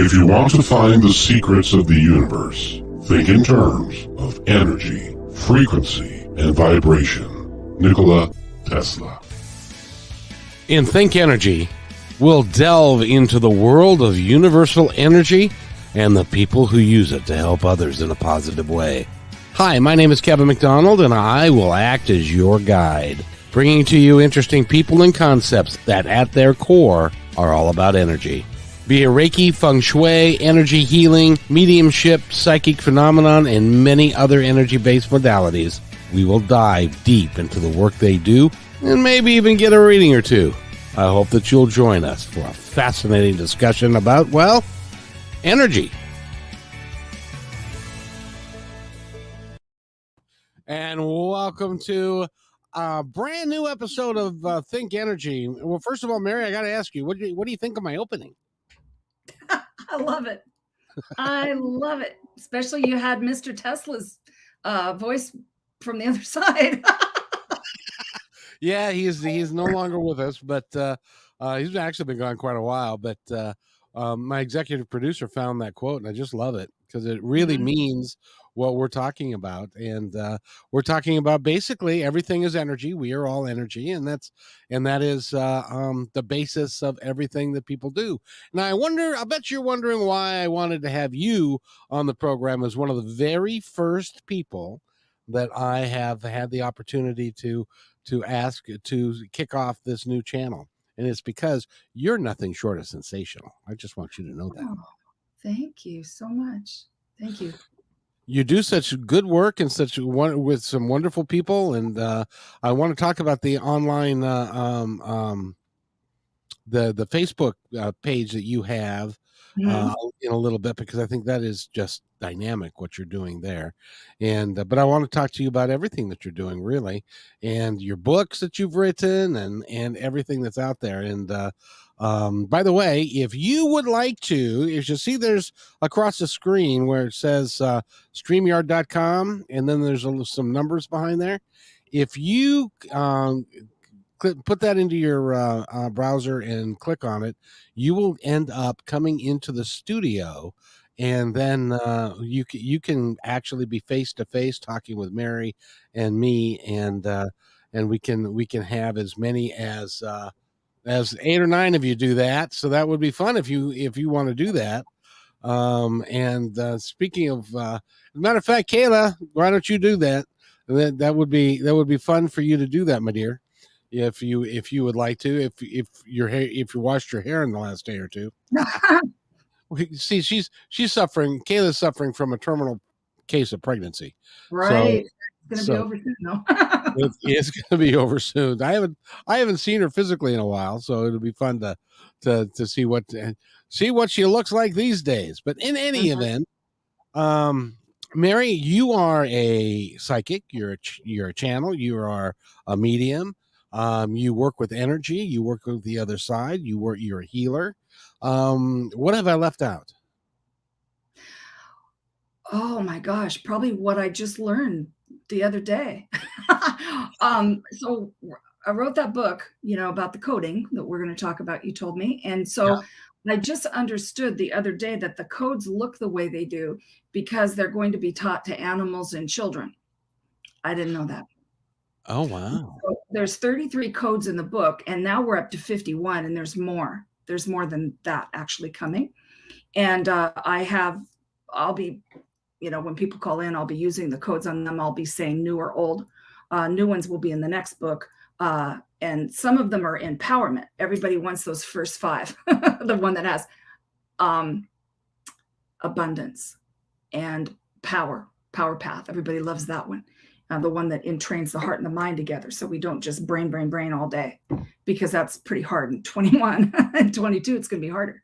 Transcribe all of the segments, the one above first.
If you want to find the secrets of the universe, think in terms of energy, frequency, and vibration. Nikola Tesla. In Think Energy, we'll delve into the world of universal energy and the people who use it to help others in a positive way. Hi, my name is Kevin McDonald, and I will act as your guide, bringing to you interesting people and concepts that at their core are all about energy. Be it Reiki, Feng Shui, energy healing, mediumship, psychic phenomenon, and many other energy-based modalities, we will dive deep into the work they do and maybe even get a reading or two. I hope that you'll join us for a fascinating discussion about, well, energy. And welcome to a brand new episode of Think Energy. Well, first of all, Mary, I got to ask you, what do you think of my opening? I love it. I love it. Especially you had Mr. Tesla's voice from the other side. Yeah, he's no longer with us, but he's actually been gone quite a while. But my executive producer found that quote, and I just love it because it really means what we're talking about. And we're talking about basically everything is energy. We are all energy, and that is the basis of everything that people do. Now, I bet you're wondering why I wanted to have you on the program as one of the very first people that I have had the opportunity to ask to kick off this new channel. And it's because you're nothing short of sensational. I just want you to know that. Oh, thank you so much. Thank you. You do such good work and with some wonderful people. And I want to talk about the online, the Facebook page that you have in a little bit, because I think that is just dynamic what you're doing there. And but I want to talk to you about everything that you're doing, really, and your books that you've written and everything that's out there. And by the way, if you would like to, if you see there's across the screen where it says StreamYard.com, and then there's some numbers behind there. If you put that into your browser and click on it, you will end up coming into the studio, and then you can actually be face to face talking with Mary and me, and we can have as many as 8 or 9 of you do that. So that would be fun if you want to do that. Speaking of, as a matter of fact, Kayla, why don't you do that? That would be fun for you to do that, my dear. If you would like to, if you washed your hair in the last day or two. See, she's suffering. Kayla's suffering from a terminal case of pregnancy. Right. It's going to be over soon, though. It's going to be over soon. I haven't seen her physically in a while, so it'll be fun to see what she looks like these days. But in any event, Mary, you are a psychic. You're a channel. You are a medium. You work with energy. You work with the other side. You're a healer. What have I left out? Oh my gosh, probably what I just learned the other day. So I wrote that book, about the coding that we're going to talk about, you told me. And so I just understood the other day that the codes look the way they do because they're going to be taught to animals and children. I didn't know that. Oh, wow. So there's 33 codes in the book, and now we're up to 51, and there's more. There's more than that actually coming. And I'll be, when people call in, I'll be using the codes on them. I'll be saying new or old. New ones will be in the next book. And some of them are empowerment. Everybody wants those first 5. The one that has abundance and power path. Everybody loves that one. The one that entrains the heart and the mind together. So we don't just brain all day, because that's pretty hard. In 21 and 22, it's going to be harder.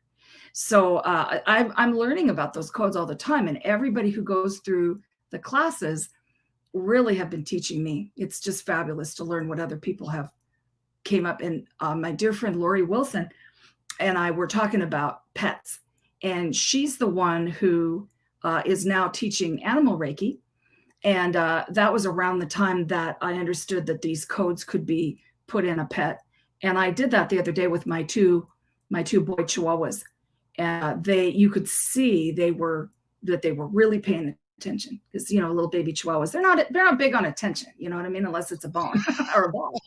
So I'm learning about those codes all the time. And everybody who goes through the classes really have been teaching me. It's just fabulous to learn what other people have came up. And my dear friend, Lori Wilson, and I were talking about pets. And she's the one who is now teaching animal Reiki. And that was around the time that I understood that these codes could be put in a pet. And I did that the other day with my two boy chihuahuas. And you could see they were really paying attention, because little baby chihuahuas, they're not big on attention, you know what I mean, unless it's a bone or a ball.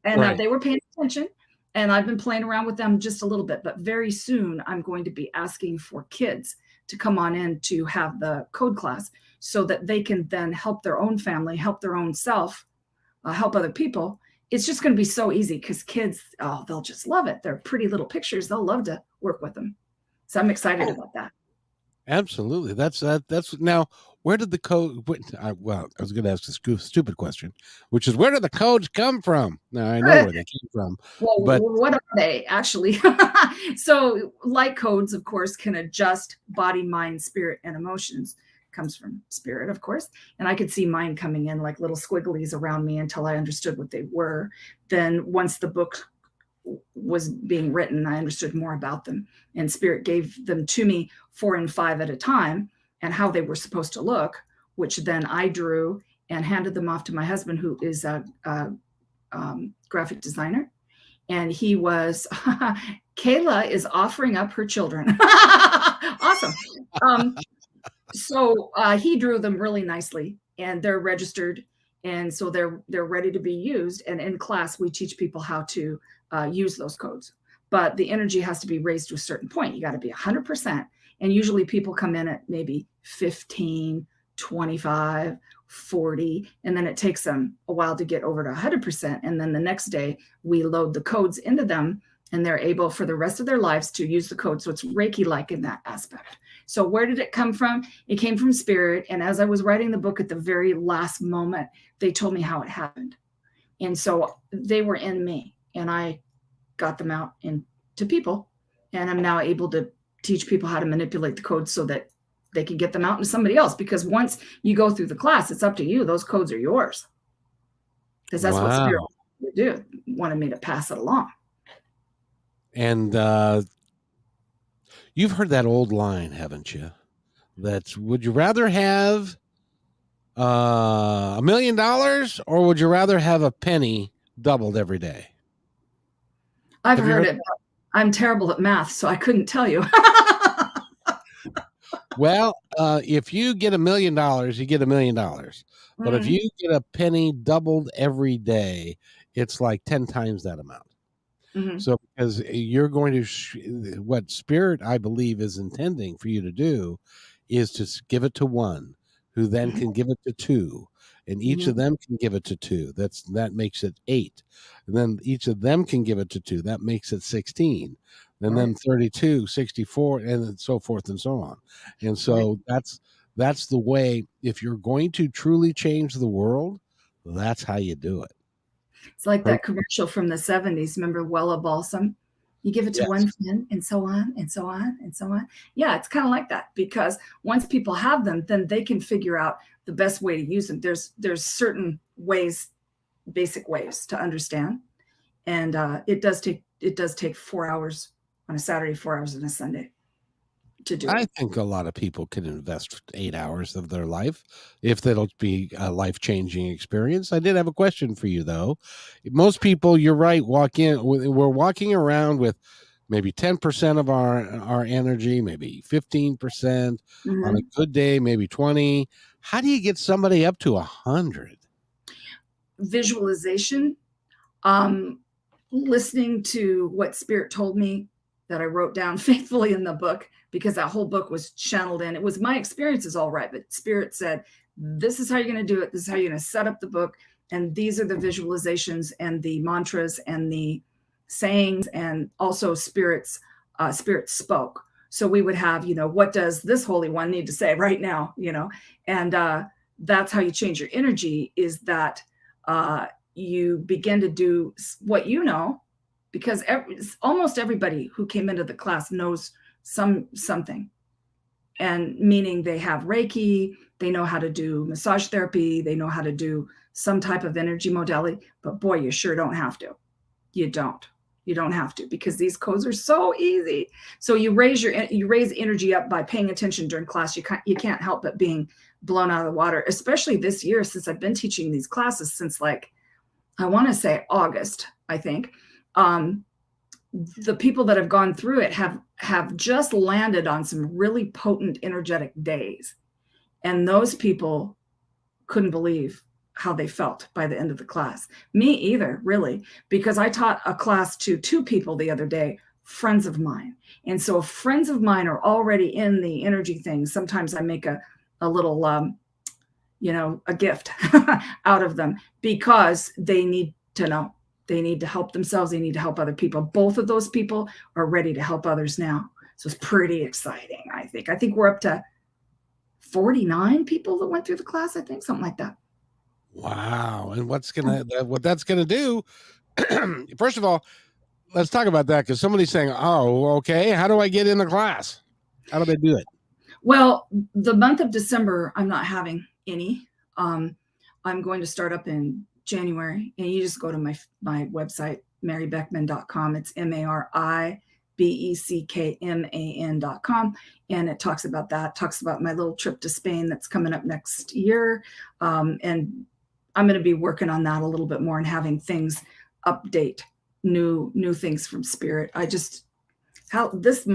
And Right. they were paying attention, and I've been playing around with them just a little bit, but very soon I'm going to be asking for kids to come on in to have the code class, so that they can then help their own family, help their own self, help other people. It's just going to be so easy, because kids, they'll just love it. They're pretty little pictures. They'll love to work with them. So I'm excited about that. Absolutely. That's now. Where did the code? Well, I was going to ask a stupid question, which is, where did the codes come from? Now I know where they came from. Well, but what are they actually? So light codes, of course, can adjust body, mind, spirit, and emotions. Comes from spirit, of course. And I could see mine coming in like little squigglies around me until I understood what they were. Then once the book was being written, I understood more about them, and spirit gave them to me 4 and 5 at a time, and how they were supposed to look, which then I drew and handed them off to my husband, who is a graphic designer. And he was, Kayla is offering up her children. Awesome. So he drew them really nicely, and they're registered. And so they're ready to be used. And in class, we teach people how to use those codes. But the energy has to be raised to a certain point. You got to be 100%. And usually people come in at maybe 15, 25, 40. And then it takes them a while to get over to 100%. And then the next day we load the codes into them, and they're able for the rest of their lives to use the code. So it's Reiki-like in that aspect. So where did it come from? It came from spirit. And as I was writing the book, at the very last moment, they told me how it happened. And so they were in me, and I got them out into people. And I'm now able to teach people how to manipulate the codes so that they can get them out into somebody else. Because once you go through the class, it's up to you. Those codes are yours. Because that's what spirit wanted me to pass it along. And you've heard that old line, haven't you? That's, would you rather have $1 million, or would you rather have a penny doubled every day? I've heard it, but I'm terrible at math, so I couldn't tell you. Well, if you get $1 million, you get $1 million. But if you get a penny doubled every day, it's like 10 times that amount. Mm-hmm. So because you're going to, what spirit, I believe, is intending for you to do is to give it to one, who then can give it to two, and each of them can give it to two. That makes it 8. And then each of them can give it to 2. That makes it 16. And then 32, 64, and so forth and so on. And so that's the way, if you're going to truly change the world, that's how you do it. It's like that commercial from the 70s. Remember Wella Balsam? You give it to one friend, and so on, and so on, and so on. Yeah, it's kind of like that, because once people have them, then they can figure out the best way to use them. There's certain ways, basic ways to understand. And it does take 4 hours on a Saturday, 4 hours on a Sunday to do. I think a lot of people can invest 8 hours of their life if that'll be a life-changing experience. I did have a question for you, though. Most people, you're right, we're walking around with maybe 10% of our energy, maybe 15%, on a good day, maybe 20. How do you get somebody up to 100? Visualization, listening to what spirit told me, that I wrote down faithfully in the book, because that whole book was channeled in. It was my experiences, all right, but spirit said, this is how you're going to do it. This is how you're going to set up the book. And these are the visualizations and the mantras and the sayings, and also spirit spoke. So we would have, what does this Holy One need to say right now? And that's how you change your energy, is that you begin to do what because almost everybody who came into the class knows something, and meaning they have Reiki, they know how to do massage therapy, they know how to do some type of energy modality, but boy, you sure don't have to. You don't have to, because these codes are so easy. So you raise energy up by paying attention during class. You can't help but being blown out of the water, especially this year, since I've been teaching these classes since, like, I want to say August, I think. the people that have gone through it have just landed on some really potent energetic days. And those people couldn't believe how they felt by the end of the class. Me either, really, because I taught a class to 2 people the other day, friends of mine. And so if friends of mine are already in the energy thing, sometimes I make a little, a gift out of them, because they need to know. They need to help themselves. They need to help other people. Both of those people are ready to help others now. So it's pretty exciting, I think. I think we're up to 49 people that went through the class, I think, something like that. Wow. And what that's gonna do, first of all, let's talk about that, because somebody's saying, oh, okay, how do I get in the class? How do they do it? Well, the month of December, I'm not having any. I'm going to start up in January, and you just go to my website, marybeckman.com. It's MaryBeckman.com, and it talks about that. Talks about my little trip to Spain that's coming up next year, and I'm going to be working on that a little bit more and having things update, new things from Spirit. How this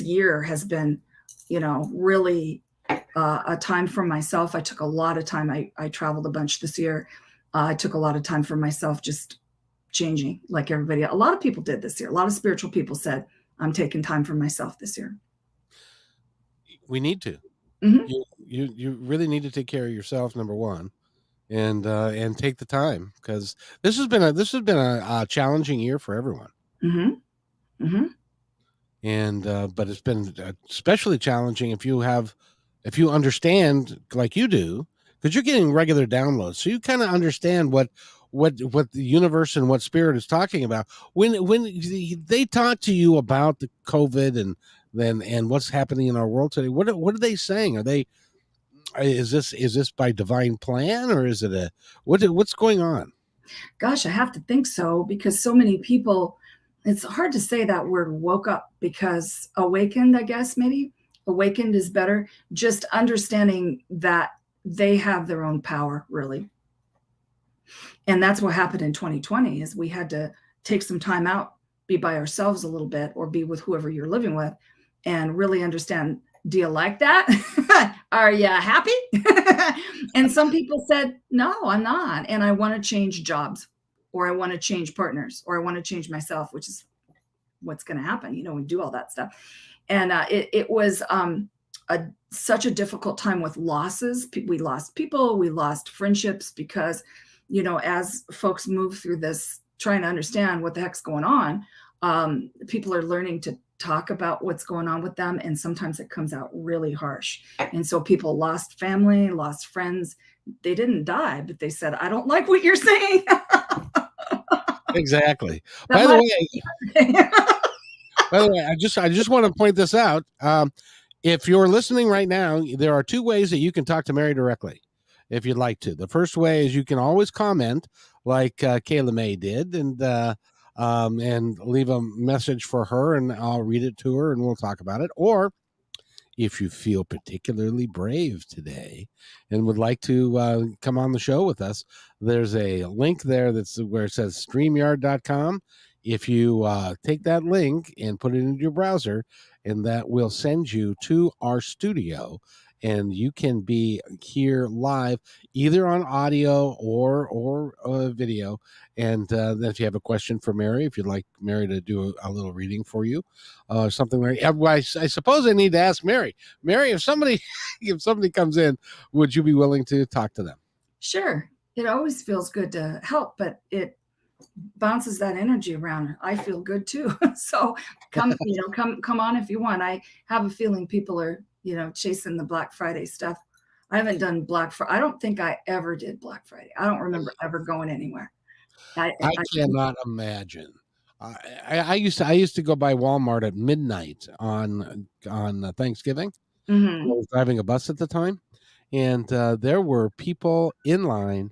year has been, really a time for myself. I took a lot of time. I traveled a bunch this year. I took a lot of time for myself, just changing like everybody. A lot of people did this year. A lot of spiritual people said, I'm taking time for myself this year. We need to. Mm-hmm. You really need to take care of yourself, number one, and take the time, because this has been a challenging year for everyone. Mm-hmm. Mm-hmm. And but it's been especially challenging if you understand, like you do, because you're getting regular downloads, so you kind of understand what the universe and what Spirit is talking about when they talk to you about the COVID and what's happening in our world today. What are they saying? Is this by divine plan, or is it what's going on? Gosh, I have to think so, because so many people, it's hard to say that word woke up, because awakened, I guess, maybe awakened is better. Just understanding that they have their own power, really. And that's what happened in 2020, is we had to take some time out, be by ourselves a little bit, or be with whoever you're living with, and really understand, do you like that? Are you happy? And some people said, no, I'm not. And I want to change jobs, or I want to change partners, or I want to change myself, which is what's going to happen, we do all that stuff. And it was such a difficult time with losses. We lost people, we lost friendships, because, as folks move through this, trying to understand what the heck's going on, people are learning to talk about what's going on with them. And sometimes it comes out really harsh. And so people lost family, lost friends. They didn't die, but they said, I don't like what you're saying. Exactly. By the way, I just want to point this out. If you're listening right now, there are 2 ways that you can talk to Mary directly, if you'd like to. The first way is you can always comment, like Kayla May did, and leave a message for her, and I'll read it to her, and we'll talk about it. Or if you feel particularly brave today and would like to come on the show with us, there's a link there that's where it says StreamYard.com. If you take that link and put it into your browser, and that will send you to our studio, and you can be here live, either on audio or video. And then if you have a question for Mary, if you'd like Mary to do a little reading for you, something like, I suppose I need to ask Mary. Mary, if somebody comes in, would you be willing to talk to them? Sure. It always feels good to help, but it bounces that energy around. I feel good too. So come on if you want. I have a feeling people are, chasing the Black Friday stuff. I haven't done Black Friday. I don't think I ever did Black Friday. I don't remember ever going anywhere. I cannot imagine. I used to go by Walmart at midnight on Thanksgiving. Mm-hmm. I was driving a bus at the time, and there were people in line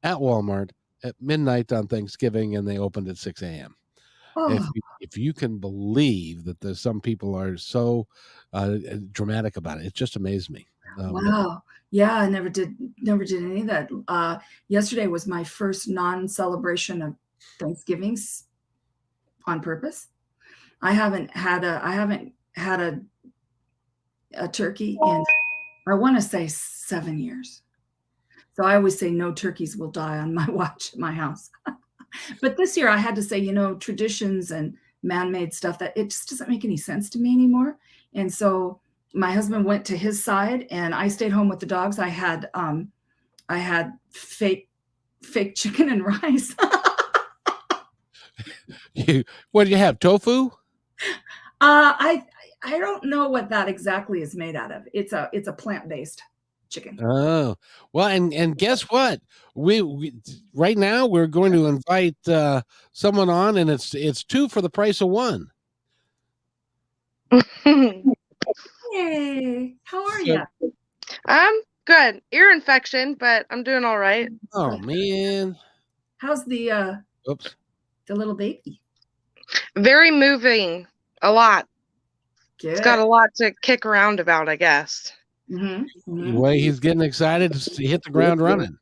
at Walmart at midnight on Thanksgiving, and they opened at 6 a.m. Oh. If you can believe that there's some people are so dramatic about it, it just amazed me. Wow. Yeah, I never did any of that. Yesterday was my first non-celebration of Thanksgivings on purpose. I haven't had a turkey in, I want to say 7 years. So I always say no turkeys will die on my watch at my house. But this year I had to say, traditions and man-made stuff, that it just doesn't make any sense to me anymore. And so my husband went to his side and I stayed home with the dogs. I had fake chicken and rice. What do you have? Tofu? I don't know what that exactly is made out of. It's a plant-based chicken. Oh, well, and guess what? We right now we're going to invite someone on, and it's 2 for the price of 1. Hey, how are you? I'm good. Ear infection, but I'm doing all right. Oh man. How's the Oops. the little baby? Very moving. A lot. Good. It's got a lot to kick around about, I guess. Well, he's getting excited to hit the ground running.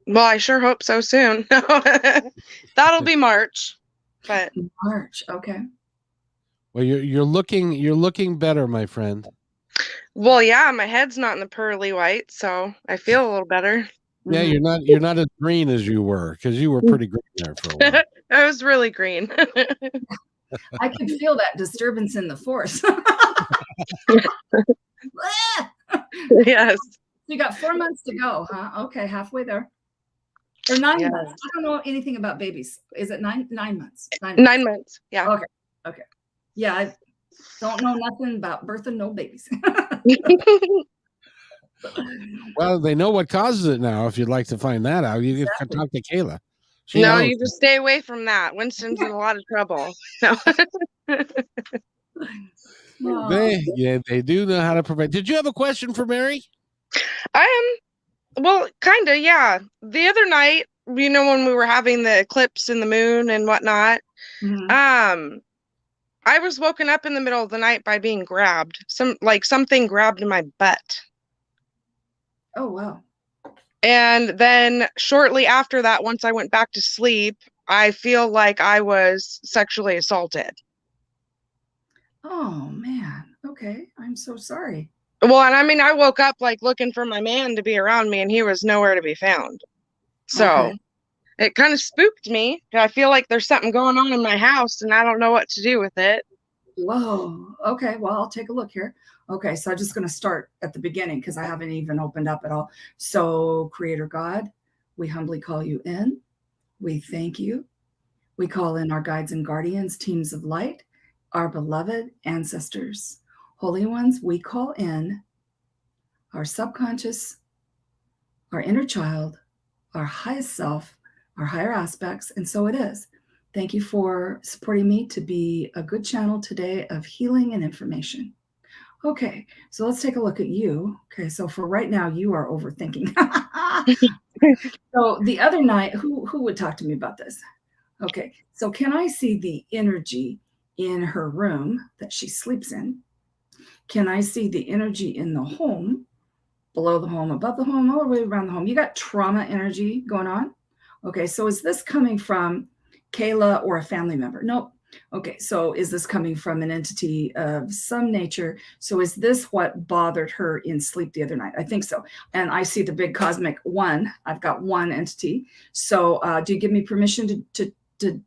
Well, I sure hope so soon. That'll be March. But March, okay. Well, you're looking better, my friend. Well, yeah, my head's not in the pearly white, so I feel a little better. Yeah, you're not as green as you were, because you were pretty green there for a while. I was really green. I could feel that disturbance in the force. Yes. You got 4 months to go, huh? Okay, halfway there. Or 9 Yes. months. I don't know anything about babies. Is it 9 months? 9 months. 9 months. Yeah. Okay. Yeah, I don't know nothing about birthing no babies. Well, they know what causes it now. If you'd like to find that out, you can talk to Kayla. She No, knows. you just stay away from that. Winston's in a lot of trouble. No. They do know how to prevent. Did you have a question for Mary? Well, kind of, yeah. The other night, when we were having the eclipse in the moon and whatnot, I was woken up in the middle of the night by being grabbed. Something grabbed my butt. Oh, wow. And then shortly after that, once I went back to sleep, I feel like I was sexually assaulted. Oh, man. Okay. I'm so sorry. Well, and I woke up looking for my man to be around me, and he was nowhere to be found. So It kind of spooked me. I feel like there's something going on in my house, and I don't know what to do with it. Whoa. Okay. Well, I'll take a look here. Okay. So I'm just going to start at the beginning because I haven't even opened up at all. So, Creator God, we humbly call you in. We thank you. We call in our guides and guardians, teams of light, our beloved ancestors, holy ones. We call in our subconscious, our inner child, our highest self, our higher aspects. And so it is. Thank you for supporting me to be a good channel today of healing and information. Okay, so let's take a look at you. Okay, so for right now, you are overthinking. So the other night, who would talk to me about this? Okay, so can I see the energy in her room that she sleeps in? Can I see the energy in the home, below the home, above the home, all the way around the home? You got trauma energy going on? Okay, so is this coming from Kayla or a family member? Nope. Okay, so is this coming from an entity of some nature? So is this what bothered her in sleep the other night? I think so. And I see the big cosmic 1. I've got 1 entity. So do you give me permission to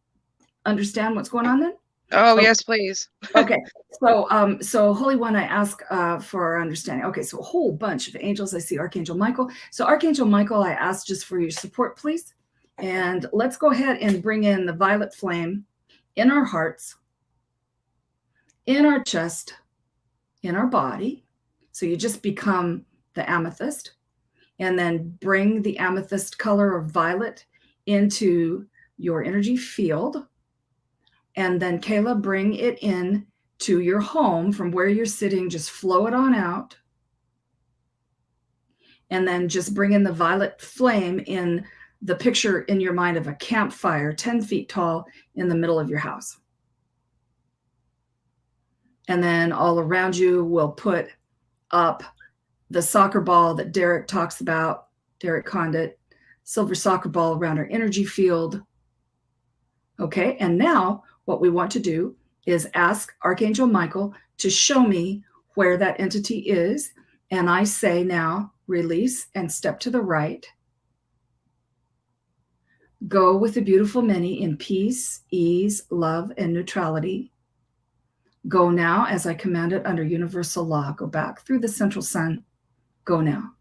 understand what's going on then? Oh, okay. Yes, please. Okay, so Holy One, I ask for understanding. Okay, so a whole bunch of angels. I see Archangel Michael. So Archangel Michael, I ask just for your support, please. And let's go ahead and bring in the violet flame in our hearts, in our chest, in our body. So you just become the amethyst, and then bring the amethyst color of violet into your energy field. And then Kayla, bring it in to your home from where you're sitting, just flow it on out. And then just bring in the violet flame in the picture in your mind of a campfire 10 feet tall in the middle of your house. And then all around you, we'll put up the soccer ball that Derek talks about, Derek Condit, silver soccer ball around our energy field. Okay, and now what we want to do is ask Archangel Michael to show me where that entity is. And I say now, release and step to the right. Go with the beautiful many in peace, ease, love, and neutrality. Go now as I command it under universal law. Go back through the central sun. Go now.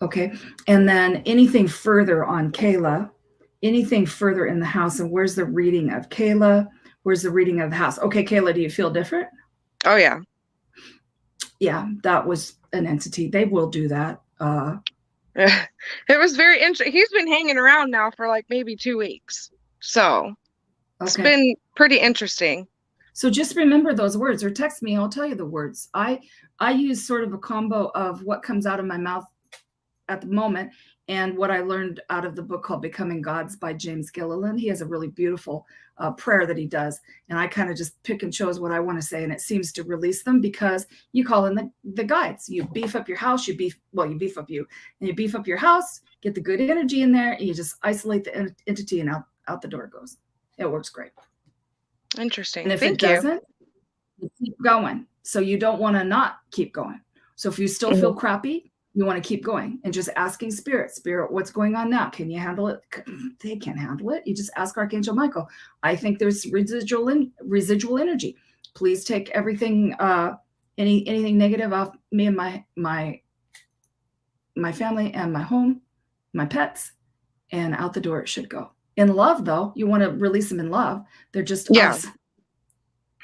Okay. And then anything further on Kayla, anything further in the house. And where's the reading of Kayla? Where's the reading of the house? Okay, Kayla, do you feel different? Oh, yeah. Yeah, that was an entity. They will do that. It was very interesting. He's been hanging around now for like maybe 2 weeks. So it's been pretty interesting. So just remember those words, or text me. I'll tell you the words. I use sort of a combo of what comes out of my mouth at the moment and what I learned out of the book called Becoming Gods by James Gilliland. He has a really beautiful prayer that he does. And I kind of just pick and chose what I want to say. And it seems to release them because you call in the guides. You beef up your house, you beef up you. And you beef up your house, get the good energy in there, and you just isolate the entity and out the door it goes. It works great. Interesting. And if Thank it doesn't, you keep going. So you don't want to not keep going. So if you still feel crappy, you want to keep going and just asking spirit, what's going on now? Can you handle it? They can't handle it. You just ask Archangel Michael. I think there's residual energy. Please take everything, anything negative off me and my family and my home, my pets, and out the door it should go. In love, though, you want to release them in love. They're just us.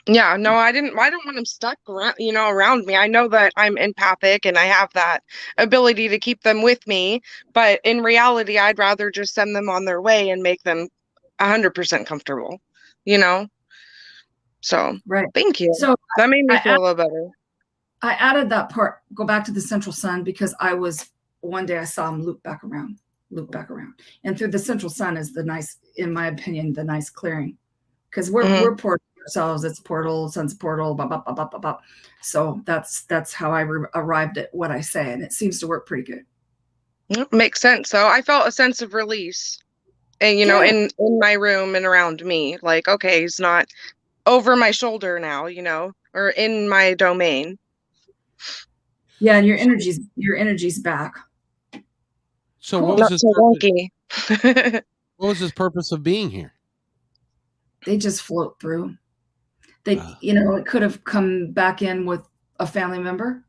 Yeah, no, I don't want them stuck around me. I know that I'm empathic and I have that ability to keep them with me, but in reality, I'd rather just send them on their way and make them 100% comfortable, So, thank you. So that made me feel a little better. I added that part, go back to the central sun, because one day I saw him loop back around. And through the central sun is in my opinion, the nice clearing. Because we're portal ourselves, it's portal, sun's portal, blah, blah, blah, blah, blah, blah. So that's how I arrived at what I say, and it seems to work pretty good. Makes sense. So I felt a sense of release, and in my room and around me, like, okay, he's not over my shoulder now, or in my domain. Yeah, and your energy's back. So cool. what was his wonky. What was his purpose of being here? They just float through. It could have come back in with a family member.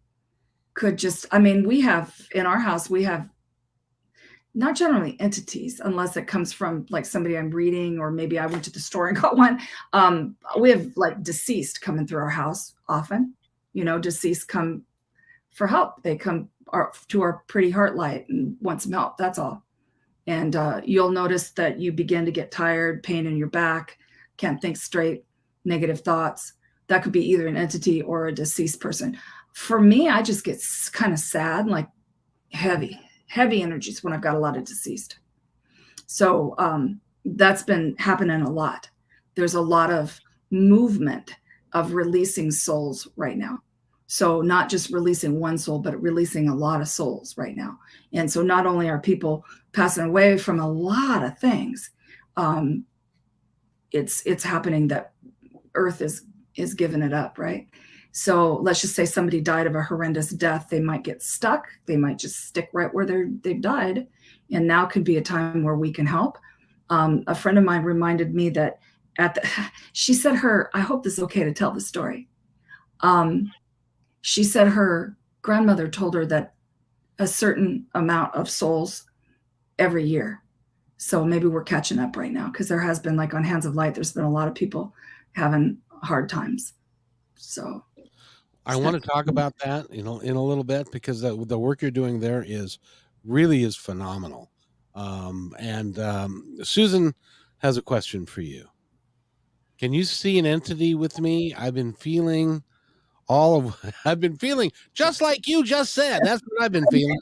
We have in our house, we have not generally entities, unless it comes from like somebody I'm reading, or maybe I went to the store and got one. We have like deceased coming through our house often. Deceased come for help. They come to our pretty heart light and want some help. That's all. And you'll notice that you begin to get tired, pain in your back, can't think straight, negative thoughts. That could be either an entity or a deceased person. For me, I just get kind of sad, like heavy energies when I've got a lot of deceased. So that's been happening a lot. There's a lot of movement of releasing souls right now. So not just releasing one soul, but releasing a lot of souls right now. And so not only are people passing away from a lot of things, it's happening that Earth is giving it up, right? So let's just say somebody died of a horrendous death. They might get stuck. They might just stick right where they've died. And now could be a time where we can help. A friend of mine reminded me that she said I hope this is okay to tell the story. She said her grandmother told her that a certain amount of souls every year. So maybe we're catching up right now, because there has been, like on Hands of Light, there's been a lot of people having hard times. So I want to talk about that, in a little bit, because the work you're doing there really is phenomenal. Susan has a question for you. Can you see an entity with me? I've been feeling just like you just said. That's what I've been feeling.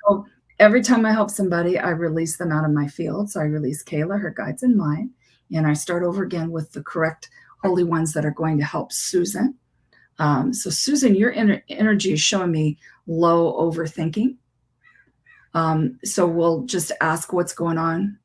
So every time I help somebody, I release them out of my field. So I release Kayla, her guides, and mine. And I start over again with the correct holy ones that are going to help Susan. So Susan, your energy is showing me low overthinking. So we'll just ask what's going on.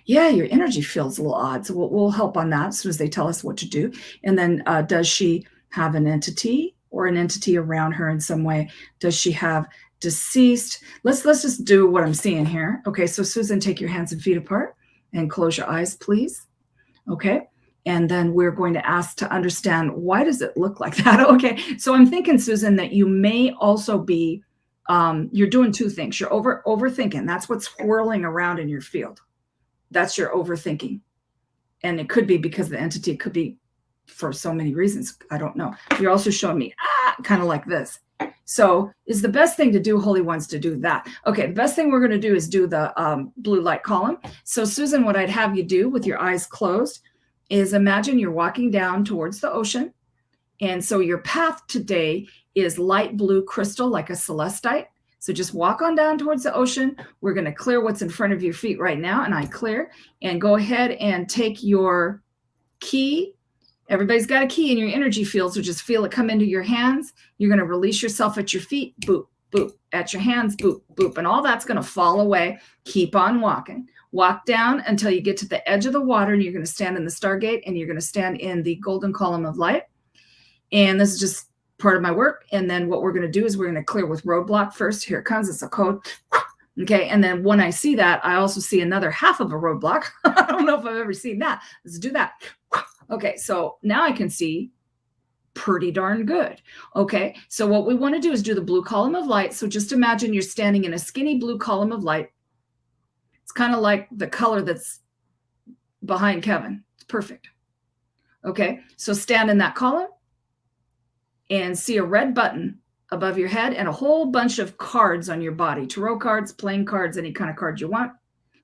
Yeah, your energy feels a little odd. So we'll help on that as soon as they tell us what to do. And then does she have an entity or an entity around her in some way? Does she have deceased? Let's just do what I'm seeing here. Okay, so Susan, take your hands and feet apart and close your eyes, please. Okay. And then we're going to ask to understand, why does it look like that? Okay. So I'm thinking, Susan, that you may also be, you're doing two things. You're overthinking. That's what's swirling around in your field. That's your overthinking. And it could be because the entity, could be for so many reasons. I don't know. You're also showing me, kind of like this. So is the best thing to do, Holy Ones, to do that? Okay, the best thing we're going to do is do the blue light column. So Susan, what I'd have you do with your eyes closed is imagine you're walking down towards the ocean. And so your path today is light blue crystal, like a celestite. So just walk on down towards the ocean. We're going to clear what's in front of your feet right now. And I clear. And go ahead and take your key. Everybody's got a key in your energy field. So just feel it come into your hands. You're going to release yourself at your feet. Boop, boop. At your hands. Boop, boop. And all that's going to fall away. Keep on walking. Walk down until you get to the edge of the water. And you're going to stand in the Stargate. And you're going to stand in the golden column of light. And this is just part of my work. And then what we're going to do is we're going to clear with roadblock first. Here it comes. It's a code. Okay. And then when I see that, I also see another half of a roadblock. I don't know if I've ever seen that. Let's do that. Okay. So now I can see pretty darn good. Okay. So what we want to do is do the blue column of light. So just imagine you're standing in a skinny blue column of light. It's kind of like the color that's behind Kevin. It's perfect. Okay. So stand in that column. And see a red button above your head and a whole bunch of cards on your body. Tarot cards, playing cards, any kind of card you want.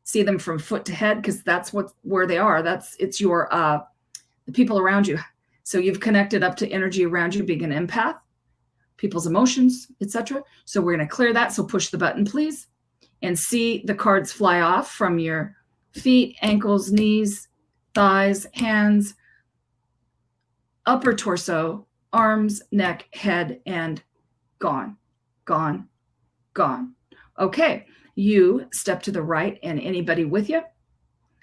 See them from foot to head because that's where they are. It's your the people around you. So you've connected up to energy around you, being an empath, people's emotions, etc. So we're going to clear that. So push the button, please, and see the cards fly off from your feet, ankles, knees, thighs, hands, upper torso, arms, neck, head, and gone, gone, gone. Okay, you step to the right, and anybody with you,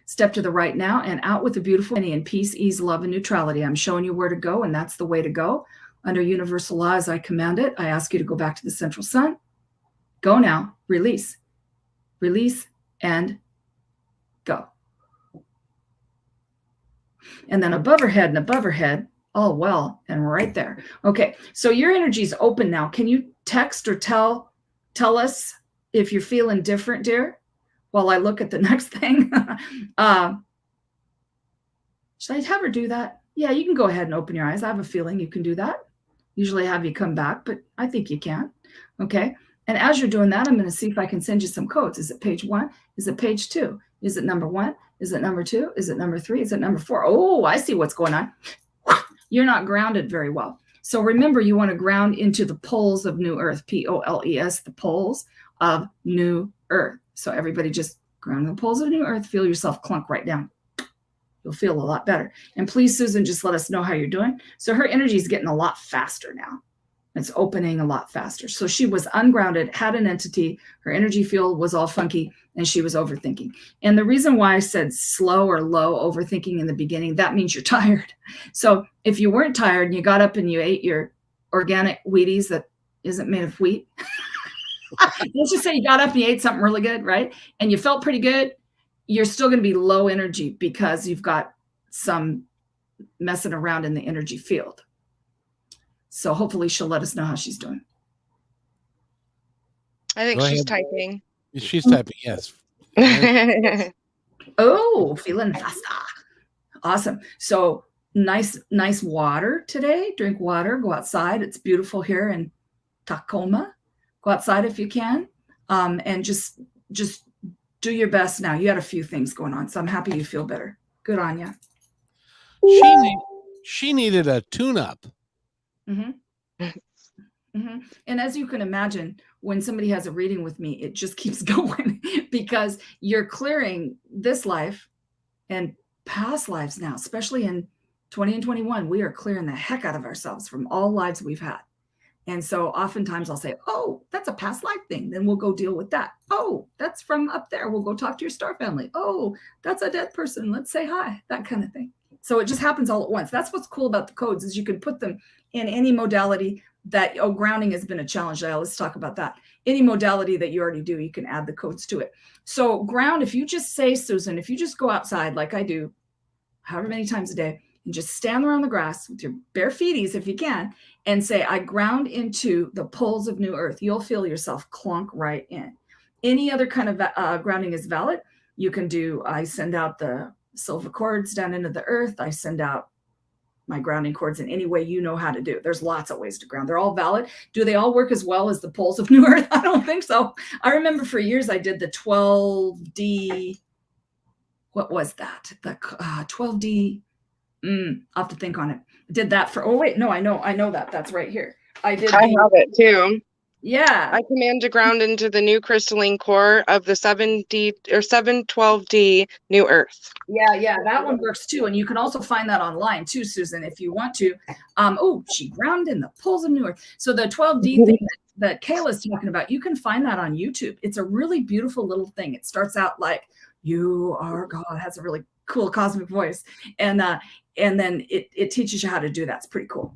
step to the right now and out with a beautiful in peace, ease, love, and neutrality. I'm showing you where to go, and that's the way to go. Under universal law, as I command it, I ask you to go back to the central sun. Go now, release, and go. And then above her head and above her head, all well and right there. Okay, so your energy is open now. Can you text or tell us if you're feeling different, dear, while I look at the next thing? Should I have her do that? Yeah, you can go ahead and open your eyes. I have a feeling you can do that. Usually I have you come back, but I think you can. Okay, and as you're doing that, I'm going to see if I can send you some codes. Is it page 1? Is it page 2? Is it number 1? Is it number 2? Is it number 3? Is it number 4? Oh, I see what's going on. You're not grounded very well. So remember, you want to ground into the poles of New Earth, P-O-L-E-S, the poles of New Earth. So everybody just ground the poles of New Earth. Feel yourself clunk right down. You'll feel a lot better. And please, Susan, just let us know how you're doing. So her energy is getting a lot faster now. It's opening a lot faster. So she was ungrounded, had an entity. Her energy field was all funky, and she was overthinking. And the reason why I said slow or low overthinking in the beginning, that means you're tired. So if you weren't tired and you got up and you ate your organic Wheaties that isn't made of wheat, let's just say you got up and you ate something really good, right? And you felt pretty good, you're still going to be low energy because you've got some messing around in the energy field. So hopefully she'll let us know how she's doing. I think she's typing. She's typing, yes. Oh, feeling faster. Awesome. So nice water today. Drink water. Go outside. It's beautiful here in Tacoma. Go outside if you can. And just do your best now. You had a few things going on, so I'm happy you feel better. Good on you. She needed a tune-up. Mm-hmm. Mm-hmm. And as you can imagine, when somebody has a reading with me, it just keeps going because you're clearing this life and past lives now, especially in 20 and 21. We are clearing the heck out of ourselves from all lives we've had. And so oftentimes I'll say, oh, that's a past life thing. Then we'll go deal with that. Oh, that's from up there. We'll go talk to your star family. Oh, that's a dead person. Let's say hi, that kind of thing. So it just happens all at once. That's what's cool about the codes is you can put them in any modality that, grounding has been a challenge. Let's talk about that. Any modality that you already do, you can add the codes to it. So ground, if you just say, Susan, if you just go outside like I do, however many times a day, and just stand there on the grass with your bare feeties if you can, and say, I ground into the poles of new earth, you'll feel yourself clunk right in. Any other kind of grounding is valid. You can do, I send out the silver cords down into the earth. I send out my grounding cords in any way you know how to do. There's lots of ways to ground. They're all valid. Do they all work as well as the poles of new earth? I don't think so. I remember for years I did the 12D. What was that? The 12D. I'll have to think on it. Did that for, oh wait, no, I know that. That's right here. I have it too. Yeah. I command to ground into the new crystalline core of the 7D or 712D new earth. Yeah, that one works too. And you can also find that online too, Susan, if you want to. She grounded in the poles of new earth. So the 12D thing that Kayla's talking about, you can find that on YouTube. It's a really beautiful little thing. It starts out like, you are God, has a really cool cosmic voice. And then it teaches you how to do that. It's pretty cool.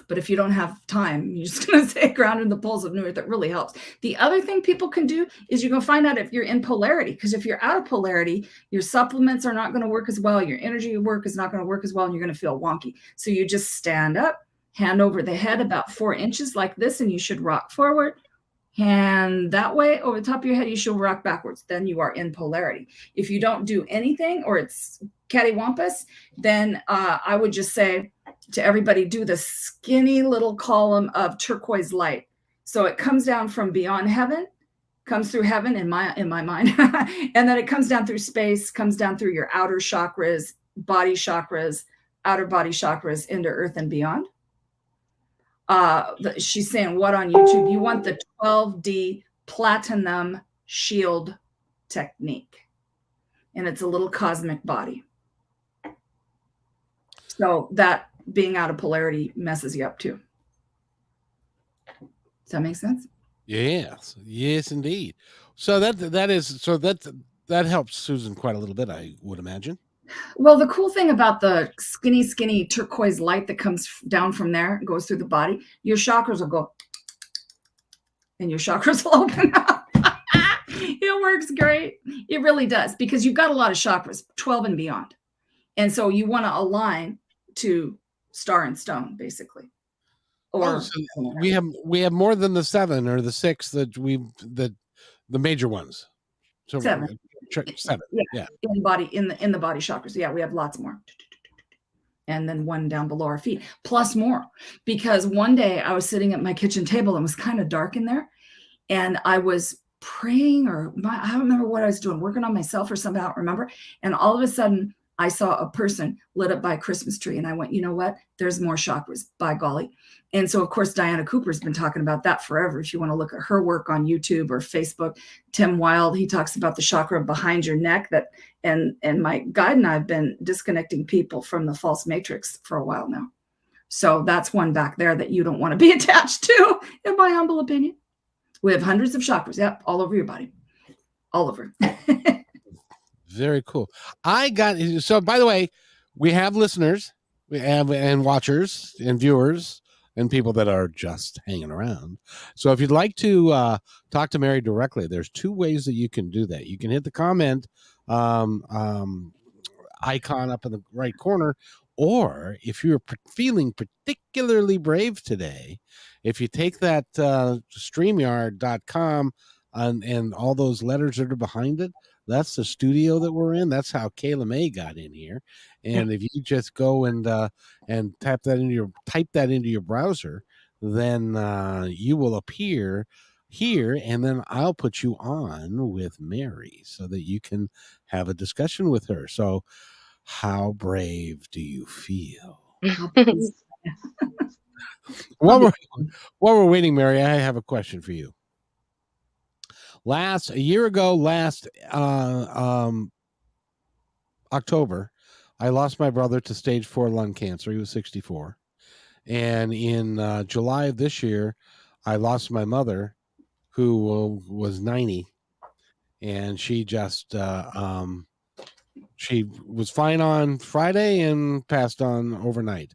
But if you don't have time, you're just going to say ground in the poles of new earth. That really helps. The other thing people can do is you can find out if you're in polarity, because if you're out of polarity, your supplements are not going to work as well. Your energy work is not going to work as well, and you're going to feel wonky. So you just stand up, hand over the head about 4 inches like this, and you should rock forward. Hand that way over the top of your head, you should rock backwards. Then you are in polarity. If you don't do anything or it's cattywampus, then I would just say to everybody, do the skinny little column of turquoise light. So it comes down from beyond heaven, comes through heaven in my mind, and then it comes down through space, comes down through your outer chakras, body chakras, outer body chakras into earth and beyond. She's saying what on YouTube? You want the 12D platinum shield technique. And it's a little cosmic body. So that being out of polarity messes you up too. Does that make sense? Yes, indeed. So that helps Susan quite a little bit, I would imagine. Well, the cool thing about the skinny turquoise light that comes down from there, goes through the body, your chakras will go, and your chakras will open up. It works great. It really does, because you've got a lot of chakras, 12 and beyond. And so you want to align to star and stone, basically. Or so we have more than the 7 or the 6 the major ones. So 7. 7. Yeah. In the body chakras. Yeah, we have lots more. And then one down below our feet, plus more. Because one day I was sitting at my kitchen table and it was kind of dark in there. And I was praying I don't remember what I was doing, working on myself or something, I don't remember. And all of a sudden I saw a person lit up by a Christmas tree. And I went, you know what? There's more chakras, by golly. And so, of course, Diana Cooper's been talking about that forever. If you want to look at her work on YouTube or Facebook, Tim Wilde, he talks about the chakra behind your neck and my guide and I have been disconnecting people from the false matrix for a while now. So that's one back there that you don't want to be attached to, in my humble opinion. We have hundreds of chakras. Yep. All over your body. All over. Very cool. So by the way, we have listeners, and watchers and viewers and people that are just hanging around. So if you'd like to talk to Mary directly, there's 2 ways that you can do that. You can hit the comment icon up in the right corner, or if you're feeling particularly brave today, if you take that StreamYard.com and all those letters that are behind it, that's the studio that we're in. That's how Kayla May got in here. And if you just go and type that into your browser, then you will appear here, and then I'll put you on with Mary so that you can have a discussion with her. So how brave do you feel? While we're waiting, Mary, I have a question for you. A year ago, October, I lost my brother to stage 4 lung cancer. He was 64. And in July of this year, I lost my mother, who was 90, and she just she was fine on Friday and passed on overnight.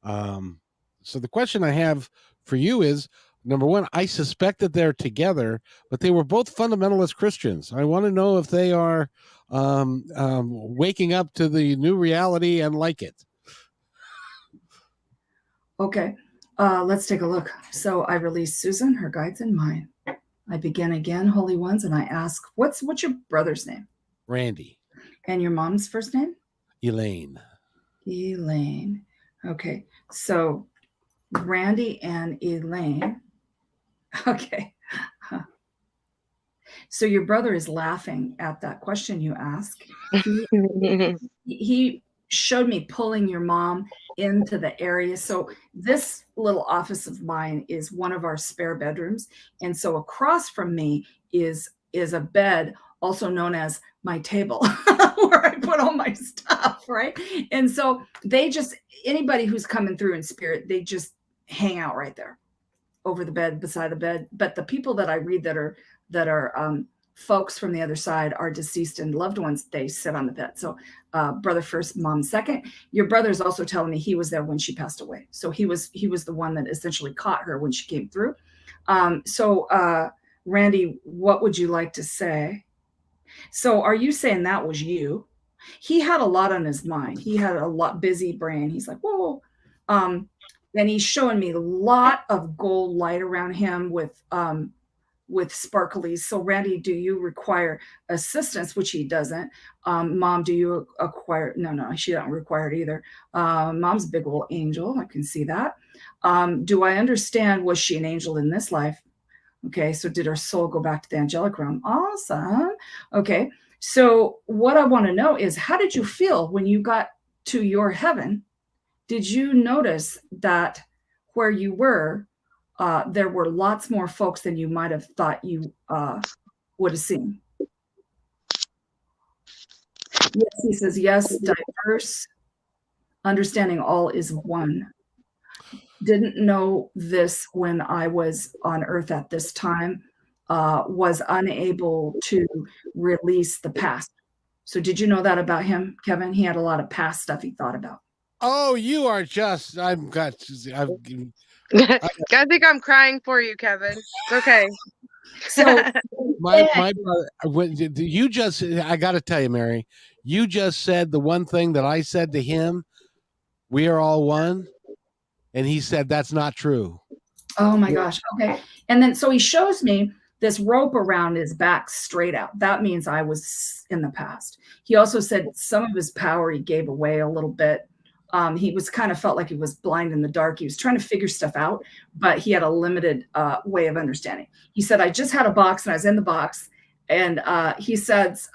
So the question I have for you is, number one, I suspect that they're together, but they were both fundamentalist Christians. I want to know if they are waking up to the new reality and like it. Okay, let's take a look. So I release Susan, her guides, and mine. I begin again, holy ones, and I ask, what's your brother's name? Randy. And your mom's first name? Elaine. Elaine. Okay, so Randy and Elaine. Okay. So your brother is laughing at that question you ask. He showed me pulling your mom into the area. So this little office of mine is one of our spare bedrooms. And so across from me is a bed, also known as my table, where I put all my stuff, right? And so they just, anybody who's coming through in spirit, they just hang out right there over the bed, beside the bed. But the people that I read that are folks from the other side, are deceased and loved ones, they sit on the bed. So brother first, mom second. Your brother's also telling me he was there when she passed away. So he was the one that essentially caught her when she came through. So Randy, what would you like to say? So are you saying that was you? He had a lot on his mind. He had a lot busy brain. He's like, whoa. And he's showing me a lot of gold light around him with sparklies. So Randy, do you require assistance? Which he doesn't. Mom, do you acquire? No, she don't require it either. Mom's a big old angel. I can see that. Do I understand? Was she an angel in this life? Okay, so did her soul go back to the angelic realm? Awesome. Okay, so what I want to know is, how did you feel when you got to your heaven? Did you notice that where you were, there were lots more folks than you might have thought you would have seen? Yes, he says, yes, diverse, understanding all is one. Didn't know this when I was on Earth at this time, was unable to release the past. So did you know that about him, Kevin? He had a lot of past stuff he thought about. Oh, you are just, I think I'm crying for you, Kevin. It's okay. So my brother, you just, I got to tell you, Mary, you just said the one thing that I said to him, we are all one. And he said, that's not true. Oh my gosh. Okay. And then, so he shows me this rope around his back straight out. That means I was in the past. He also said some of his power he gave away a little bit. He was kind of felt like he was blind in the dark. He was trying to figure stuff out, but he had a limited way of understanding. He said, I just had a box and I was in the box. And he says,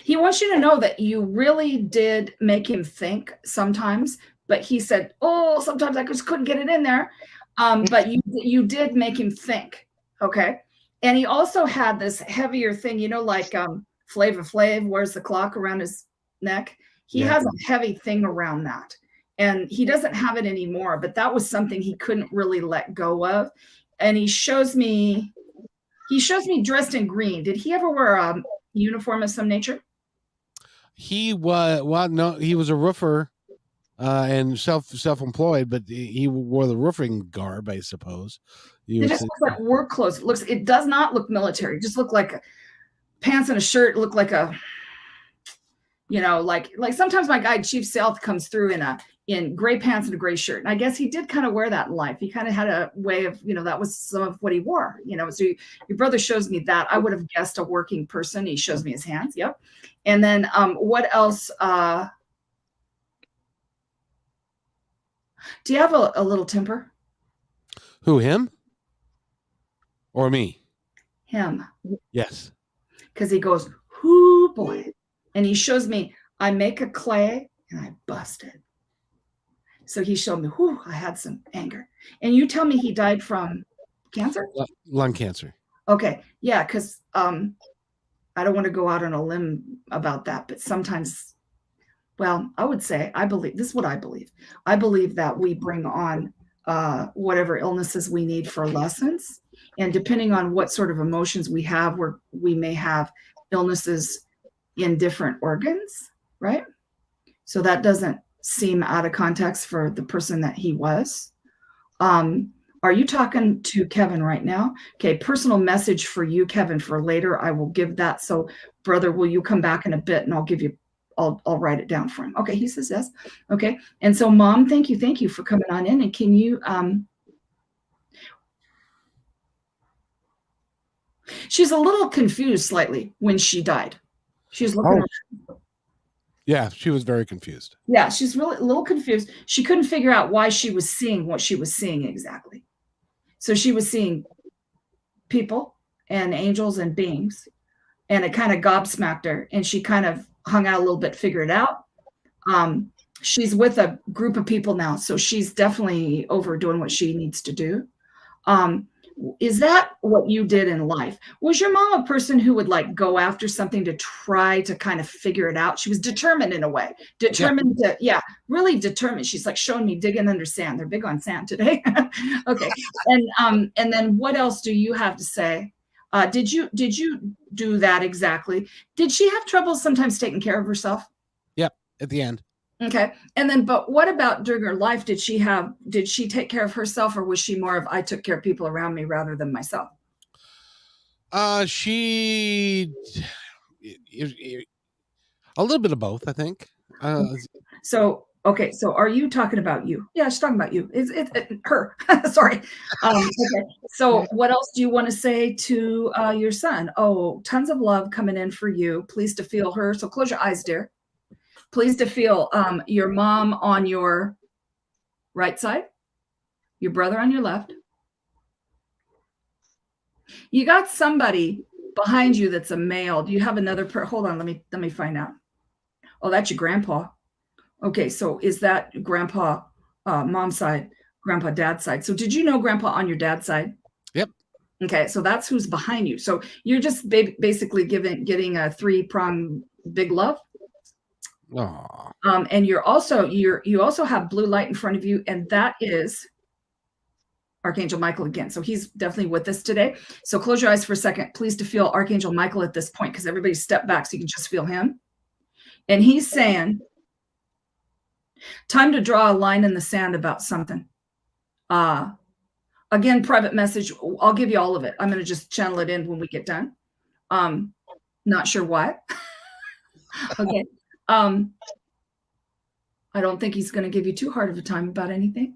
he wants you to know that you really did make him think sometimes, but he said, oh, sometimes I just couldn't get it in there. But you did make him think. Okay. And he also had this heavier thing, like Flava Flav wears the clock around his neck. He has a heavy thing around that, and he doesn't have it anymore, but that was something he couldn't really let go of. And he shows me dressed in green. Did he ever wear a uniform of some nature? He was, well, no, he was a roofer and self-employed, but he wore the roofing garb, I suppose. It just looks like work clothes. It does not look military. It just looked like pants and a shirt. Look like a, like sometimes my guy Chief South comes through in gray pants and a gray shirt. And I guess he did kind of wear that in life. He kind of had a way of, that was some of what he wore, so your brother shows me that. I would have guessed a working person. He shows me his hands. Yep. And then what else? Do you have a little temper? Who, him? Or me? Him. Yes. Because he goes, whoo boy. And he shows me, I make a clay and I bust it. So he showed me, whoo, I had some anger. And you tell me he died from cancer? Lung cancer. Okay. Yeah, because I don't want to go out on a limb about that, but sometimes Well, I would say, I believe, this is what I believe. I believe that we bring on whatever illnesses we need for lessons. And depending on what sort of emotions we have, we may have illnesses in different organs, right? So that doesn't seem out of context for the person that he was. Are you talking to Kevin right now? Okay, personal message for you, Kevin, for later. I will give that. So, brother, will you come back in a bit and I'll write it down for him. Okay, he says yes. Okay, and so Mom, thank you for coming on in. And can you she's a little confused slightly when she died. She's looking around. Yeah, she was very confused. Yeah, she's really a little confused. She couldn't figure out why she was seeing what she was seeing exactly. So she was seeing people and angels and beings, and it kind of gobsmacked her, and she kind of hung out a little bit, figured it out. She's with a group of people now, so she's definitely overdoing what she needs to do. Is that what you did in life? Was your mom a person who would like go after something to try to kind of figure it out? She was determined in a way, really determined. She's like showing me digging under sand. They're big on sand today. Okay. And then what else do you have to say? Did you do that exactly? Did she have trouble sometimes taking care of herself? Yep. At the end. Okay. And then, but what about during her life? Did she take care of herself, or was she more of, I took care of people around me rather than myself? She, a little bit of both, I think. So, okay. So are you talking about you? Yeah, she's talking about you. It's her. Sorry. Okay. So what else do you want to say to your son? Oh, tons of love coming in for you. Pleased to feel her. So close your eyes, dear. Pleased to feel your mom on your right side, your brother on your left. You got somebody behind you that's a male. Do you have another hold on, let me find out. Oh, that's your grandpa. Okay, so is that grandpa mom's side, grandpa dad's side? So did you know grandpa on your dad's side? Yep. Okay, so that's who's behind you. So you're just basically getting a 3-prong big love. Aww. And you also have blue light in front of you, and that is Archangel Michael again. So he's definitely with us today. So close your eyes for a second. Pleased to feel Archangel Michael at this point, because everybody step back so you can just feel him. And he's saying, time to draw a line in the sand about something. Again, private message. I'll give you all of it. I'm going to just channel it in when we get done. Not sure why. Okay. I don't think he's going to give you too hard of a time about anything.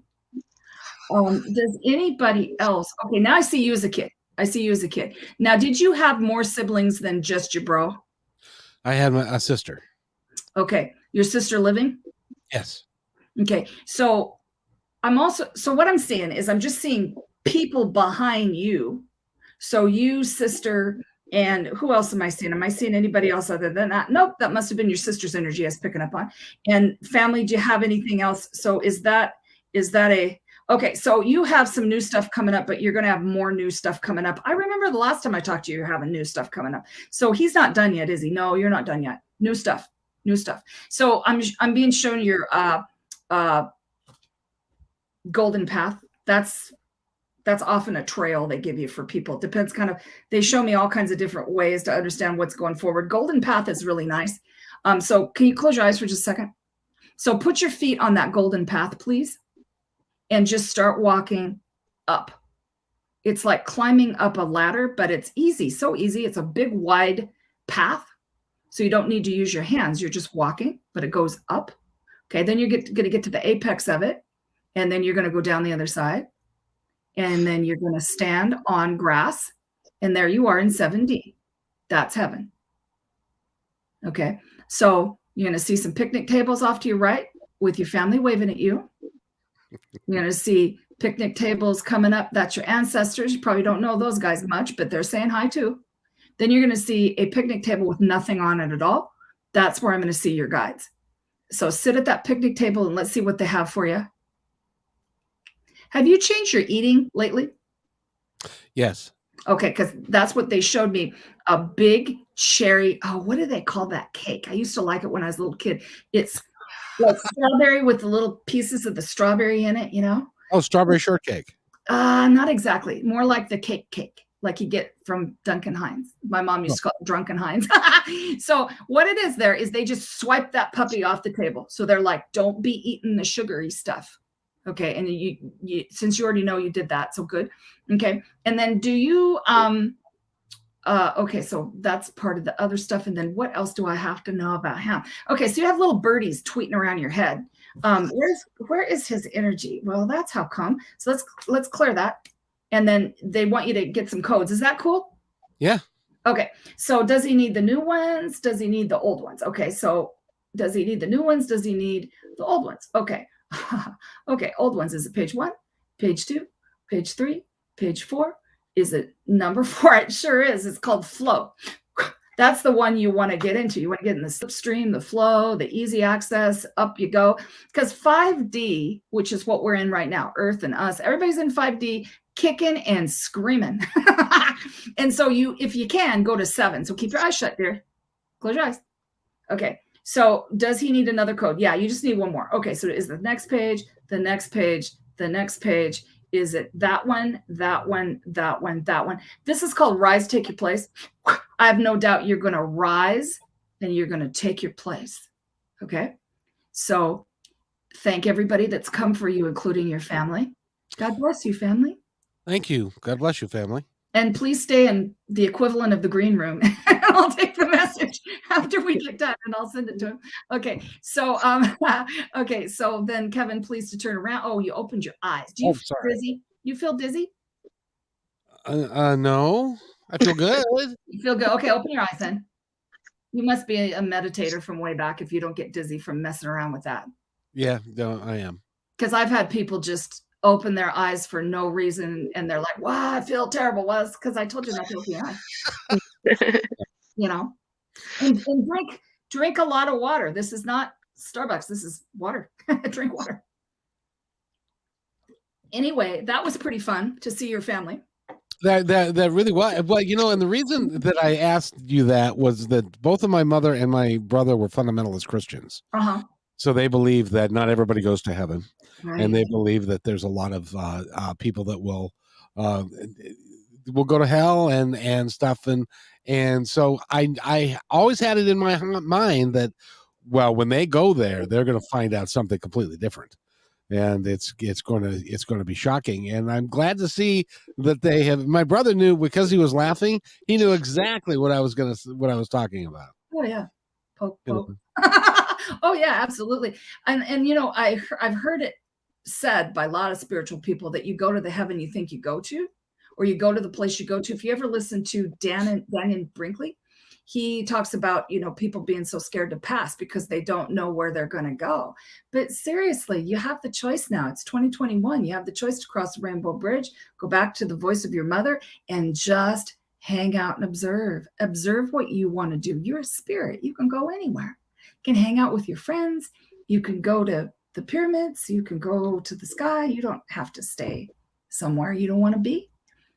Does anybody else? Okay, now I see you as a kid. Now, did you have more siblings than just your bro? I had a sister. Okay, your sister living? Yes. Okay, so what I'm seeing is I'm just seeing people behind you. So you, sister, and who else am I seeing? Am I seeing anybody else other than that? Nope, that must have been your sister's energy I was picking up on. And family, do you have anything else? So is that okay, so you have some new stuff coming up, but you're going to have more new stuff coming up. I remember the last time I talked to you, you're having new stuff coming up. So he's not done yet, is he? No, you're not done yet. New stuff. So I'm being shown your golden path. That's often a trail they give you for people. It depends they show me all kinds of different ways to understand what's going forward. Golden path is really nice. So can you close your eyes for just a second? So put your feet on that golden path, please. And just start walking up. It's like climbing up a ladder, but it's easy, so easy. It's a big, wide path. So you don't need to use your hands. You're just walking, but it goes up. Okay, then you're going to get to the apex of it. And then you're going to go down the other side. And then you're going to stand on grass. And there you are in 7D. That's heaven. Okay, so you're going to see some picnic tables off to your right with your family waving at you. You're going to see picnic tables coming up. That's your ancestors. You probably don't know those guys much, but they're saying hi too. Then you're going to see a picnic table with nothing on it at all. That's where I'm going to see your guides. So sit at that picnic table and let's see what they have for you. Have you changed your eating lately? Yes. Okay, because that's what they showed me. A big cherry. Oh, what do they call that cake? I used to like it when I was a little kid. It's Like strawberry with the little pieces of the strawberry in it, you know? Oh, strawberry shortcake. Not exactly. More like the cake, like you get from Duncan Hines. My mom used to call it Drunken Hines. So what it is there is they just swipe that puppy off the table. So they're like, don't be eating the sugary stuff. Okay. And you since you already know you did that, so good. Okay. And then do you okay, so that's part of the other stuff. And then what else do I have to know about him? Okay, so you have little birdies tweeting around your head. Where is his energy? Well, that's how come. So let's clear that. And then they want you to get some codes. Is that cool? Yeah. Okay. So does he need the new ones? Does he need the old ones? Okay. So does he need the new ones? Does he need the old ones? Okay. Okay. Old ones. Is it page 1, page 2, page 3, page 4? Is it number 4? It sure is. It's called flow. That's the one you want to get into. You want to get in the slipstream, the flow, the easy access, up you go. Because 5D, which is what we're in right now, Earth and us, everybody's in 5D, kicking and screaming. And so if you can, go to 7. So keep your eyes shut, dear. Close your eyes. Okay. So does he need another code? Yeah, you just need one more. Okay. So is the next page, the next page, the next page? Is it that one, that one, that one, that one? This is called Rise, Take Your Place. I have no doubt you're going to rise and you're going to take your place. Okay. So thank everybody that's come for you, including your family. God bless you, family. Thank you. God bless you, family. And please stay in the equivalent of the green room. I'll take the message after we get done and I'll send it to him. Okay. So, okay. So then Kevin, please to turn around. Oh, you opened your eyes. Do you feel dizzy? You feel dizzy? No, I feel good. You feel good. Okay. Open your eyes then. You must be a meditator from way back if you don't get dizzy from messing around with that. Yeah, no, I am. Because I've had people just open their eyes for no reason and they're like, wow, I feel terrible. Well, it's because I told you not to open your eyes. You know, and drink a lot of water. This is not Starbucks. This is water. Drink water. Anyway, that was pretty fun to see your family. That really was. Well, you know, and the reason that I asked you that was that both of my mother and my brother were fundamentalist Christians. Uh-huh. So they believe that not everybody goes to heaven. Right. And they believe that there's a lot of people that will go to hell and stuff. And so I always had it in my mind that, well, when they go there, they're going to find out something completely different. And it's going to be shocking. And I'm glad to see that they have. My brother knew, because he was laughing, he knew exactly what I was talking about. Oh yeah, poke. Oh yeah, absolutely. And you know, I've heard it said by a lot of spiritual people that you go to the heaven you think you go to, or you go to the place you go to. If you ever listen to Daniel Brinkley, he talks about, you know, people being so scared to pass because they don't know where they're going to go. But seriously, you have the choice now. It's 2021. You have the choice to cross the Rainbow Bridge, go back to the voice of your mother, and just hang out and observe. Observe what you want to do. You're a spirit. You can go anywhere. You can hang out with your friends. You can go to the pyramids. You can go to the sky. You don't have to stay somewhere you don't want to be.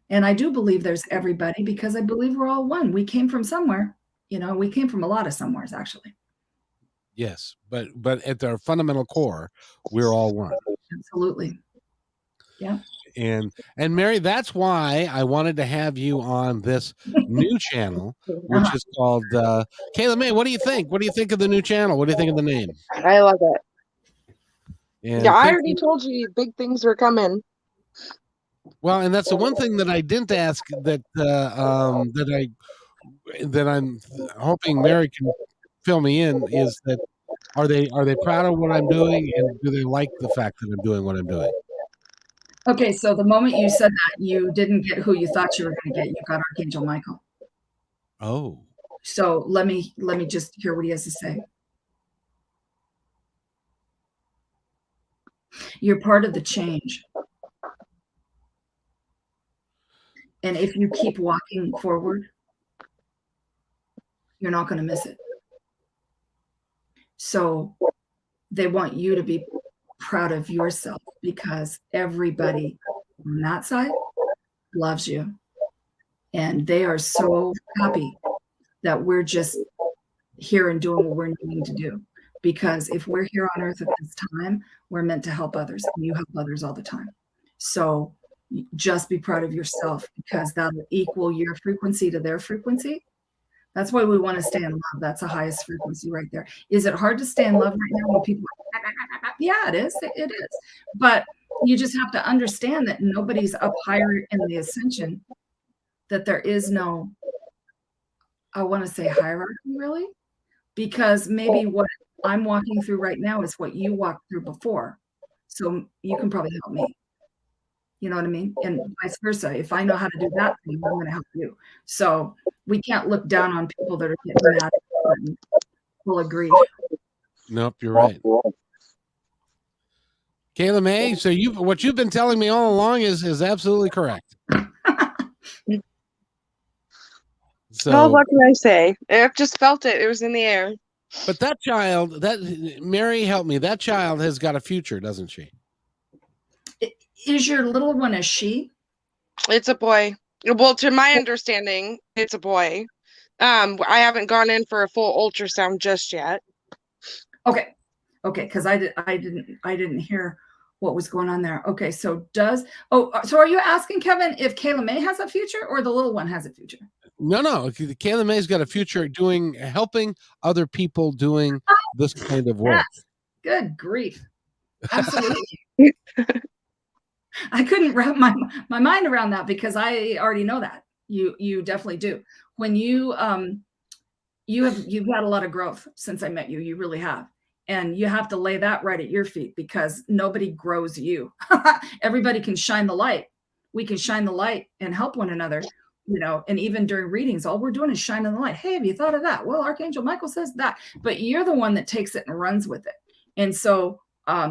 And I do believe there's everybody, because I believe we're all one. We came from somewhere. You know, we came from a lot of somewheres, actually. Yes, but at their fundamental core, we're all one. Absolutely. Yeah. And Mary, that's why I wanted to have you on this new channel, which is called Kayla May. What do you think? What do you think of the new channel? What do you think of the name? I love it. And yeah, I already told you big things were coming. Well, and that's the one thing that I didn't ask that I'm hoping Mary can fill me in is that are they proud of what I'm doing, and do they like the fact that I'm doing what I'm doing? Okay, so the moment you said that, you didn't get who you thought you were going to get. You got Archangel Michael. Oh. So let me just hear what he has to say. You're part of the change. And if you keep walking forward, you're not going to miss it. So they want you to be proud of yourself, because everybody on that side loves you. And they are so happy that we're just here and doing what we're needing to do. because if we're here on earth at this time, we're meant to help others, and you help others all the time. So just be proud of yourself, because that'll equal your frequency to their frequency. That's why we want to stay in love. That's the highest frequency right there. Is it hard to stay in love right now when people yeah, it is. It is. But you just have to understand that nobody's up higher in the ascension, that there is no, I want to say hierarchy, really, because maybe what I'm walking through right now is what you walked through before. So you can probably help me. You know what I mean? And vice versa. If I know how to do that thing, I'm going to help you. So we can't look down on people that are getting mad and full of grief. Nope, you're right. Kayla May, so what you've been telling me all along is absolutely correct. So, well, what can I say? I've just felt it. It was in the air. But that child, Mary, help me. That child has got a future, doesn't she? Is your little one a she? It's a boy. Well, to my understanding, it's a boy. I haven't gone in for a full ultrasound just yet. Okay, because I didn't hear what was going on there. Okay, so so are you asking, Kevin, if Kayla May has a future or the little one has a future? No. Kayla May's got a future helping other people doing this kind of work. Good grief. Absolutely. I couldn't wrap my mind around that, because I already know that. You definitely do. When you've had a lot of growth since I met you. You really have. And you have to lay that right at your feet, because nobody grows you. Everybody can shine the light. We can shine the light and help one another, and even during readings, all we're doing is shining the light. Hey, have you thought of that? Well, Archangel Michael says that, but you're the one that takes it and runs with it. And so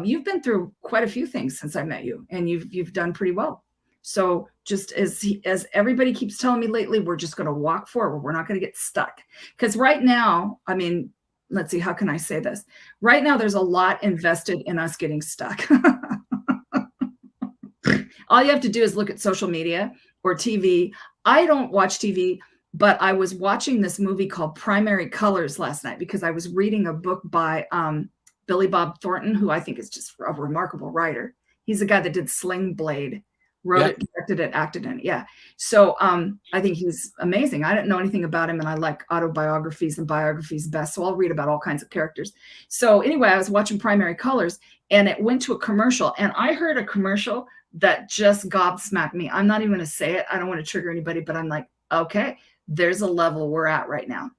you've been through quite a few things since I met you, and you've done pretty well. So just as everybody keeps telling me lately, we're just going to walk forward. We're not going to get stuck. Because right now, I mean, let's see, how can I say this? Right now, there's a lot invested in us getting stuck. All you have to do is look at social media or TV. I don't watch TV, but I was watching this movie called Primary Colors last night, because I was reading a book by Billy Bob Thornton, who I think is just a remarkable writer. He's the guy that did Sling Blade, wrote it, directed it, acted in it. Yeah. So I think he's amazing. I didn't know anything about him, and I like autobiographies and biographies best. So I'll read about all kinds of characters. So anyway, I was watching Primary Colors, and it went to a commercial, and I heard a commercial that just gobsmacked me. I'm not even going to say it. I don't want to trigger anybody, but I'm like, okay, there's a level we're at right now.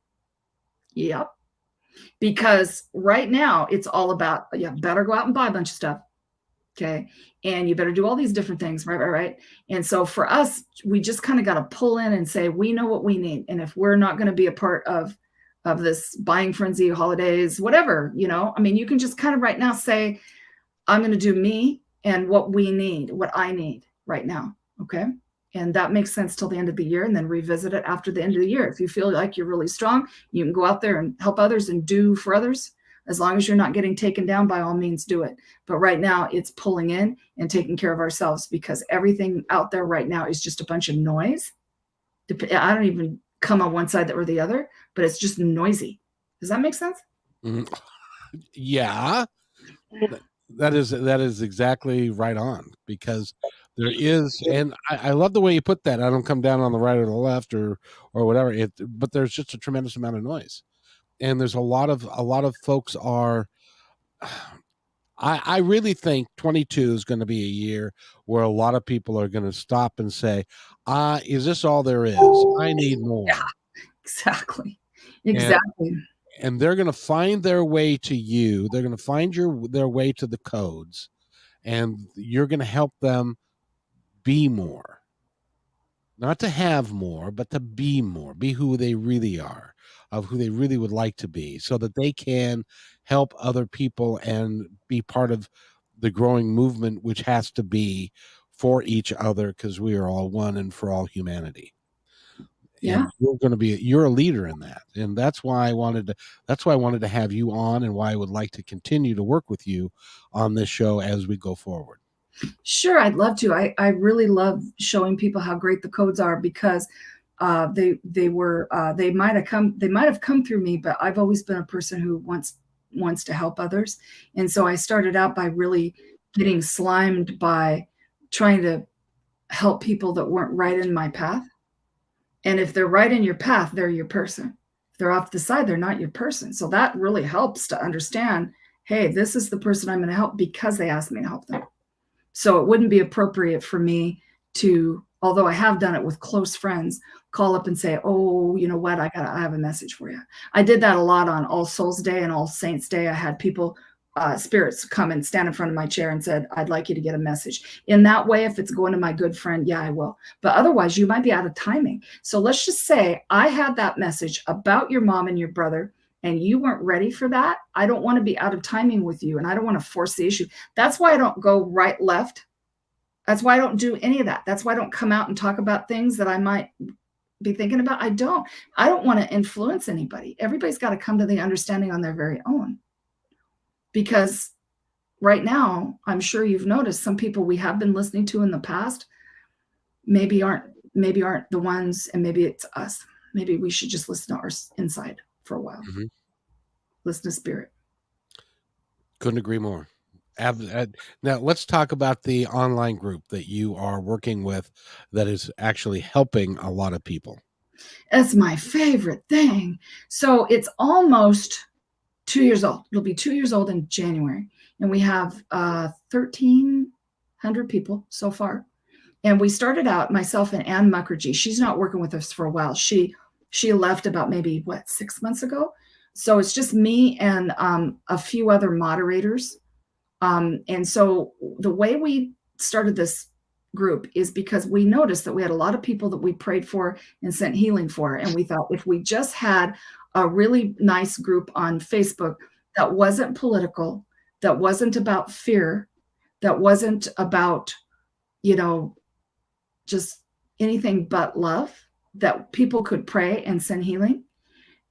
Yep. Because right now it's all about, you better go out and buy a bunch of stuff. Okay. And you better do all these different things. Right. And so for us, we just kind of got to pull in and say, we know what we need. And if we're not going to be a part of this buying frenzy, holidays, whatever, I mean, you can just kind of right now say, I'm going to do me and what we need, what I need right now. Okay. And that makes sense till the end of the year, and then revisit it after the end of the year. If you feel like you're really strong, you can go out there and help others and do for others. As long as you're not getting taken down, by all means, do it. But right now it's pulling in and taking care of ourselves, because everything out there right now is just a bunch of noise. I don't even come on one side or the other, but it's just noisy. Does that make sense? Yeah, that is exactly right on, because there is, and I love the way you put that. I don't come down on the right or the left or whatever. But there's just a tremendous amount of noise, and there's a lot of folks are. I really think 22 is going to be a year where a lot of people are going to stop and say, is this all there is? I need more. Yeah, exactly. And they're going to find their way to you. They're going to find their way to the codes, and you're going to help them be more. Not to have more, but to be more. Be who they really are, of who they really would like to be, so that they can help other people and be part of the growing movement, which has to be for each other, because we are all one and for all humanity. Yeah. And you're a leader in that. And that's why I wanted to have you on, and why I would like to continue to work with you on this show as we go forward. Sure, I'd love to. I really love showing people how great the codes are, because they might have come through me, but I've always been a person who wants wants to help others. And so I started out by really getting slimed by trying to help people that weren't right in my path. And if they're right in your path, they're your person. If they're off the side, they're not your person. So that really helps to understand, hey, this is the person I'm going to help because they asked me to help them. So it wouldn't be appropriate for me to, although I have done it with close friends, call up and say, oh, you know what, I have a message for you. I did that a lot on All Souls Day and All Saints Day. I had people, spirits come and stand in front of my chair and said, I'd like you to get a message. In that way, if it's going to my good friend, yeah, I will. But otherwise, you might be out of timing. So let's just say I had that message about your mom and your brother, and you weren't ready for that. I don't want to be out of timing with you, and I don't want to force the issue. That's why I don't go right, left. That's why I don't do any of that. That's why I don't come out and talk about things that I might be thinking about. I don't want to influence anybody. Everybody's got to come to the understanding on their very own. Because right now, I'm sure you've noticed some people we have been listening to in the past maybe aren't the ones, and maybe it's us. Maybe we should just listen to our inside for a while. Mm-hmm. Listen to spirit. Couldn't agree more. Now let's talk about the online group that you are working with that is actually helping a lot of people. That's my favorite thing. So it's almost 2 years old. It'll be 2 years old in January. And we have 1,300 people so far. And we started out, myself and Ann Mukherjee. She's not working with us for a while. She left about maybe 6 months ago. So it's just me and a few other moderators. And so the way we started this group is because we noticed that we had a lot of people that we prayed for and sent healing for. And we thought if we just had a really nice group on Facebook that wasn't political, that wasn't about fear, that wasn't about, just anything but love, that people could pray and send healing.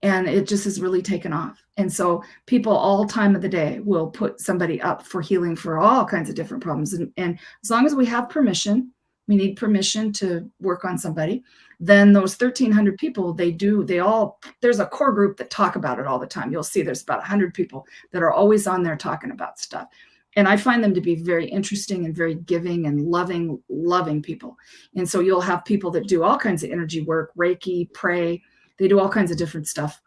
And it just has really taken off. And so people all time of the day will put somebody up for healing for all kinds of different problems. And as long as we have permission, we need permission to work on somebody, then those 1,300 people, there's a core group that talk about it all the time. You'll see there's about 100 people that are always on there talking about stuff. And I find them to be very interesting and very giving and loving people. And so you'll have people that do all kinds of energy work, Reiki, pray. They do all kinds of different stuff.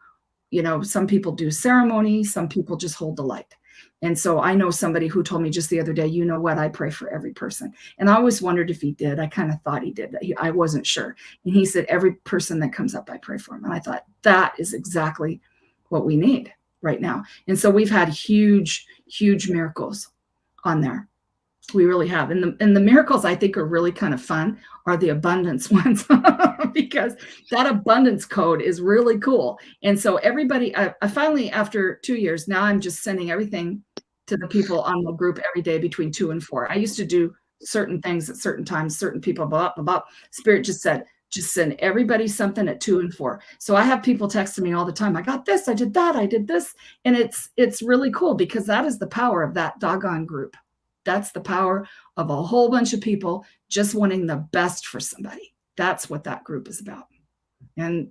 Some people do ceremony, some people just hold the light. And so I know somebody who told me just the other day, you know what, I pray for every person. And I always wondered if he did. I kind of thought he did. I wasn't sure. And he said, every person that comes up, I pray for him. And I thought that is exactly what we need right now. And so we've had huge, huge miracles on there. We really have. And the miracles I think are really kind of fun are the abundance ones because that abundance code is really cool. And so everybody, I finally, after 2 years, now I'm just sending everything to the people on the group every day between 2 and 4. I used to do certain things at certain times, certain people, blah, blah, blah. Spirit just said, just send everybody something at 2 and 4. So I have people texting me all the time. I got this, I did that, I did this. And it's really cool because that is the power of that doggone group. That's the power of a whole bunch of people just wanting the best for somebody. That's what that group is about. And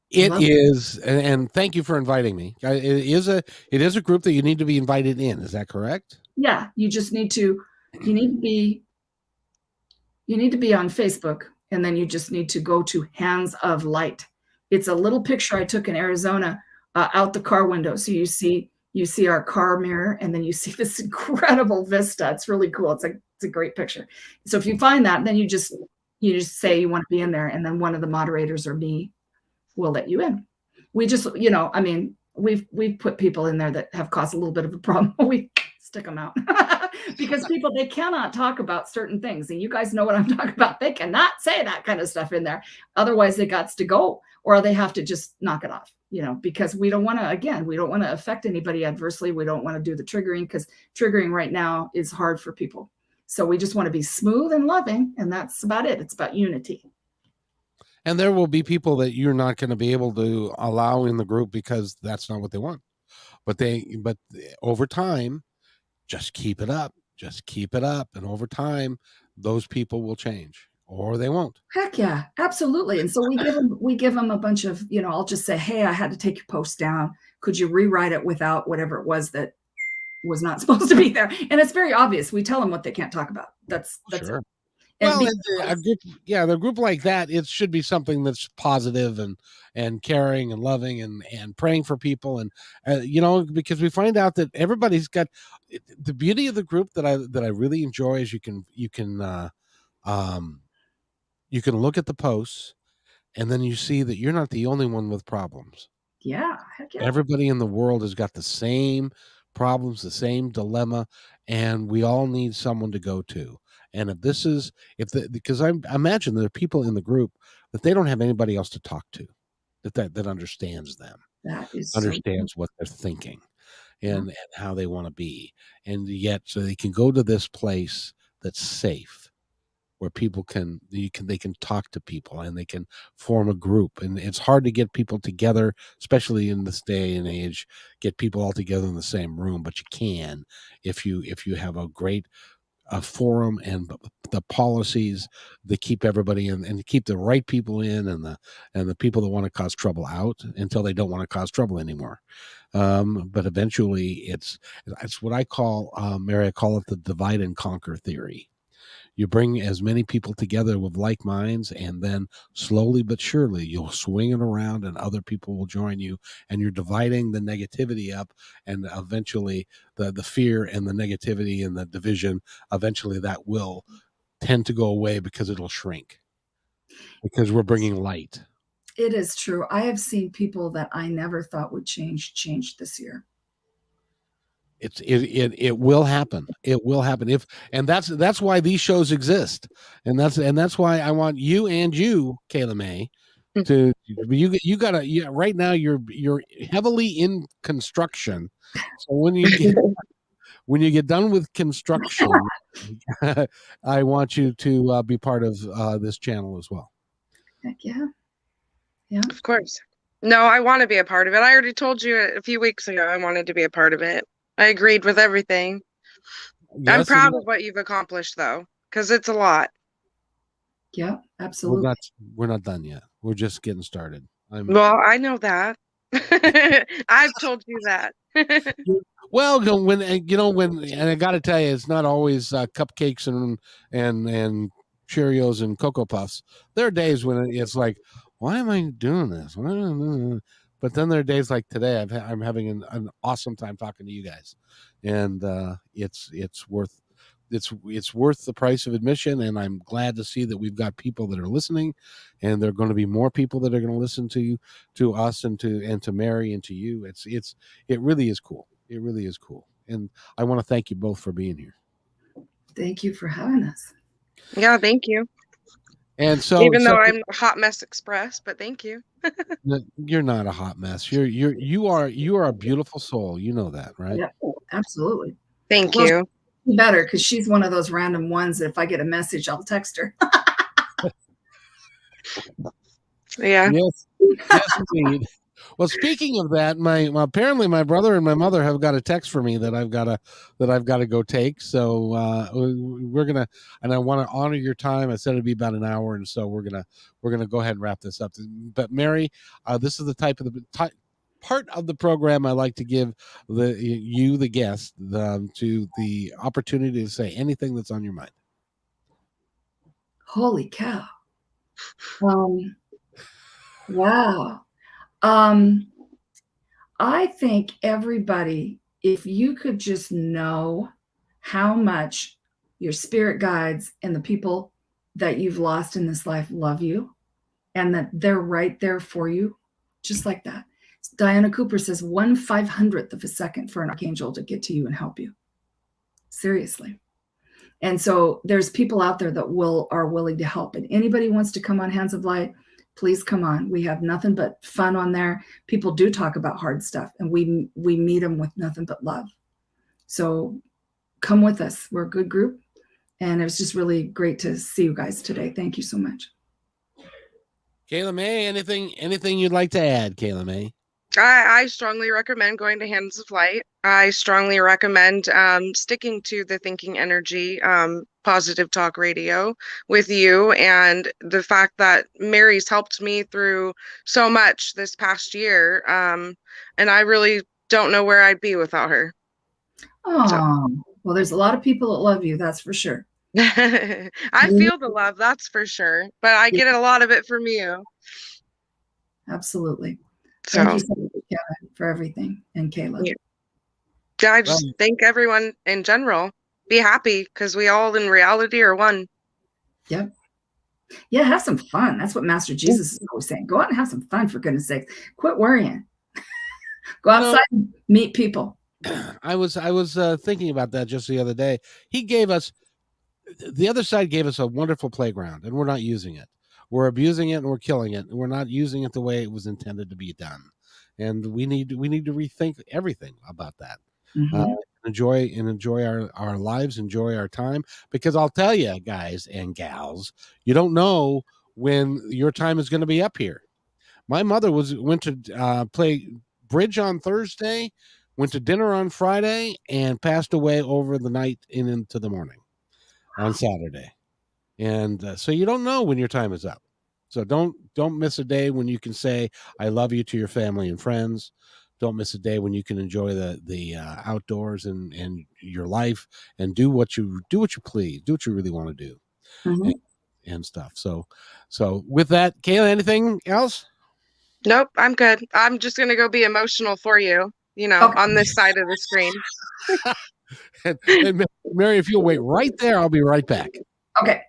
it is, and thank you for inviting me. It is a group that you need to be invited in. Is that correct? Yeah, you need to be on Facebook, and then you just need to go to Hands of Light. It's a little picture I took in Arizona out the car window. So you see our car mirror, and then you see this incredible vista. It's really cool. It's a great picture. So if you find that, then you just say you want to be in there, and then one of the moderators or me will let you in. We just, we've put people in there that have caused a little bit of a problem. We stick them out because people, they cannot talk about certain things. And you guys know what I'm talking about. They cannot say that kind of stuff in there. Otherwise they got to go, or they have to just knock it off, because we don't want to affect anybody adversely. We don't want to do the triggering, because triggering right now is hard for people. So we just want to be smooth and loving. And that's about it. It's about unity. And there will be people that you're not going to be able to allow in the group because that's not what they want. But over time, just keep it up. And over time, those people will change. or they won't. Heck yeah, absolutely. And so we give them a bunch of, I'll just say, hey, I had to take your post down. Could you rewrite it without whatever it was that was not supposed to be there? And it's very obvious. We tell them what they can't talk about. That's Sure. it. And Well, a group like that, it should be something that's positive and caring and loving and praying for people, and because we find out that everybody's got the beauty of the group that I really enjoy is you can look at the posts, and then you see that you're not the only one with problems. yeah, heck yeah. Everybody in the world has got the same problems, the same dilemma, and we all need someone to go to. And because I imagine there are people in the group that they don't have anybody else to talk to that understands them, That is understands what they're thinking and how they want to be. And yet, so they can go to this place that's safe, where people they can talk to people and they can form a group. And it's hard to get people together, especially in this day and age, get people all together in the same room, but you can if you have a great forum and the policies that keep everybody in and keep the right people in and the people that want to cause trouble out until they don't want to cause trouble anymore. But eventually it's what I call, Mary, I call it the divide and conquer theory. You bring as many people together with like minds, and then slowly but surely you'll swing it around and other people will join you, and you're dividing the negativity up, and eventually the fear and the negativity and the division, eventually that will tend to go away because it'll shrink, because we're bringing light. It is true. I have seen people that I never thought would change this year. It will happen. It will happen. And that's why these shows exist. And that's why I want you, Kayla May, to you gotta right now you're heavily in construction. So when you get done with construction, I want you to be part of this channel as well. Heck yeah. Yeah. Of course. No, I want to be a part of it. I already told you a few weeks ago I wanted to be a part of it. I agreed with everything. Yes, I'm proud of what you've accomplished, though, because it's a lot. Yeah, absolutely. We're not done yet. We're just getting started. Well, I know that. I've told you that. Well, when I got to tell you, it's not always cupcakes and Cheerios and Cocoa Puffs. There are days when it's like, why am I doing this? But then there are days like today. I'm having an awesome time talking to you guys, and it's worth the price of admission. And I'm glad to see that we've got people that are listening, and there are going to be more people that are going to listen to us and to Mary and to you. It really is cool. It really is cool, and I want to thank you both for being here. Thank you for having us. Yeah, thank you. And so, even though I'm a hot mess express, but thank you. You're not a hot mess. You are a beautiful soul. You know that, right? Yeah, absolutely. Thank you. Better, because she's one of those random ones that if I get a message, I'll text her. Yeah. Yes, indeed. Well, speaking of that, apparently my brother and my mother have got a text for me that I've got to go take. So we're gonna, and I want to honor your time. I said it'd be about an hour, and so we're gonna go ahead and wrap this up. But Mary, this is the part of the program I like to give the guest to the opportunity to say anything that's on your mind. Holy cow! Wow. I think everybody, if you could just know how much your spirit guides and the people that you've lost in this life love you, and that they're right there for you, just like that. Diana Cooper says 1/500th of a second for an archangel to get to you and help you. Seriously. And so there's people out there that are willing to help. And anybody wants to come on Hands of Light, please come on. We have nothing but fun on there. People do talk about hard stuff, and we meet them with nothing but love. So come with us. We're a good group, and it was just really great to see you guys today. Thank you so much. Kayla May, anything you'd like to add, Kayla May? I strongly recommend going to Hands of Light. I strongly recommend sticking to the Thinking Energy Positive Talk Radio with you, and the fact that Mary's helped me through so much this past year, and I really don't know where I'd be without her. Oh, well, there's a lot of people that love you, that's for sure. I feel the love, that's for sure, but I get a lot of it from you. Absolutely. So, thank you so much, Kevin, for everything, and Kayla. Yeah, I just thank everyone in general. Be happy, because we all in reality are one. Yep. Yeah, have some fun. That's what Master Jesus is always saying. Go out and have some fun, for goodness sake. Quit worrying. Go outside and meet people. I was thinking about that just the other day. The other side gave us a wonderful playground, and we're not using it. We're abusing it and we're killing it. And we're not using it the way it was intended to be done. And we need to rethink everything about that. Mm-hmm. Enjoy our lives, enjoy our time, because I'll tell you, guys and gals, you don't know when your time is going to be up here. My mother went to play bridge on Thursday, went to dinner on Friday, and passed away over the night and into the morning on Saturday. And so you don't know when your time is up. So don't miss a day when you can say I love you to your family and friends. Don't miss a day when you can enjoy the outdoors and your life, and do what you please, do what you really want to do, Mm-hmm. and stuff. So with that, Kayla, anything else? Nope, I'm good. I'm just gonna go be emotional for you, on this side of the screen. and Mary, if you'll wait right there, I'll be right back. Okay.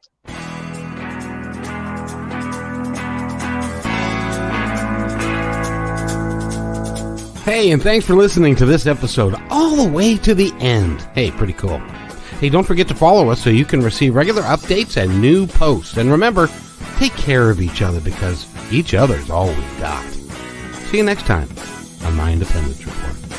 Hey, and thanks for listening to this episode all the way to the end. Hey, pretty cool. Hey, don't forget to follow us so you can receive regular updates and new posts. And remember, take care of each other, because each other's all we've got. See you next time on My Independence Report.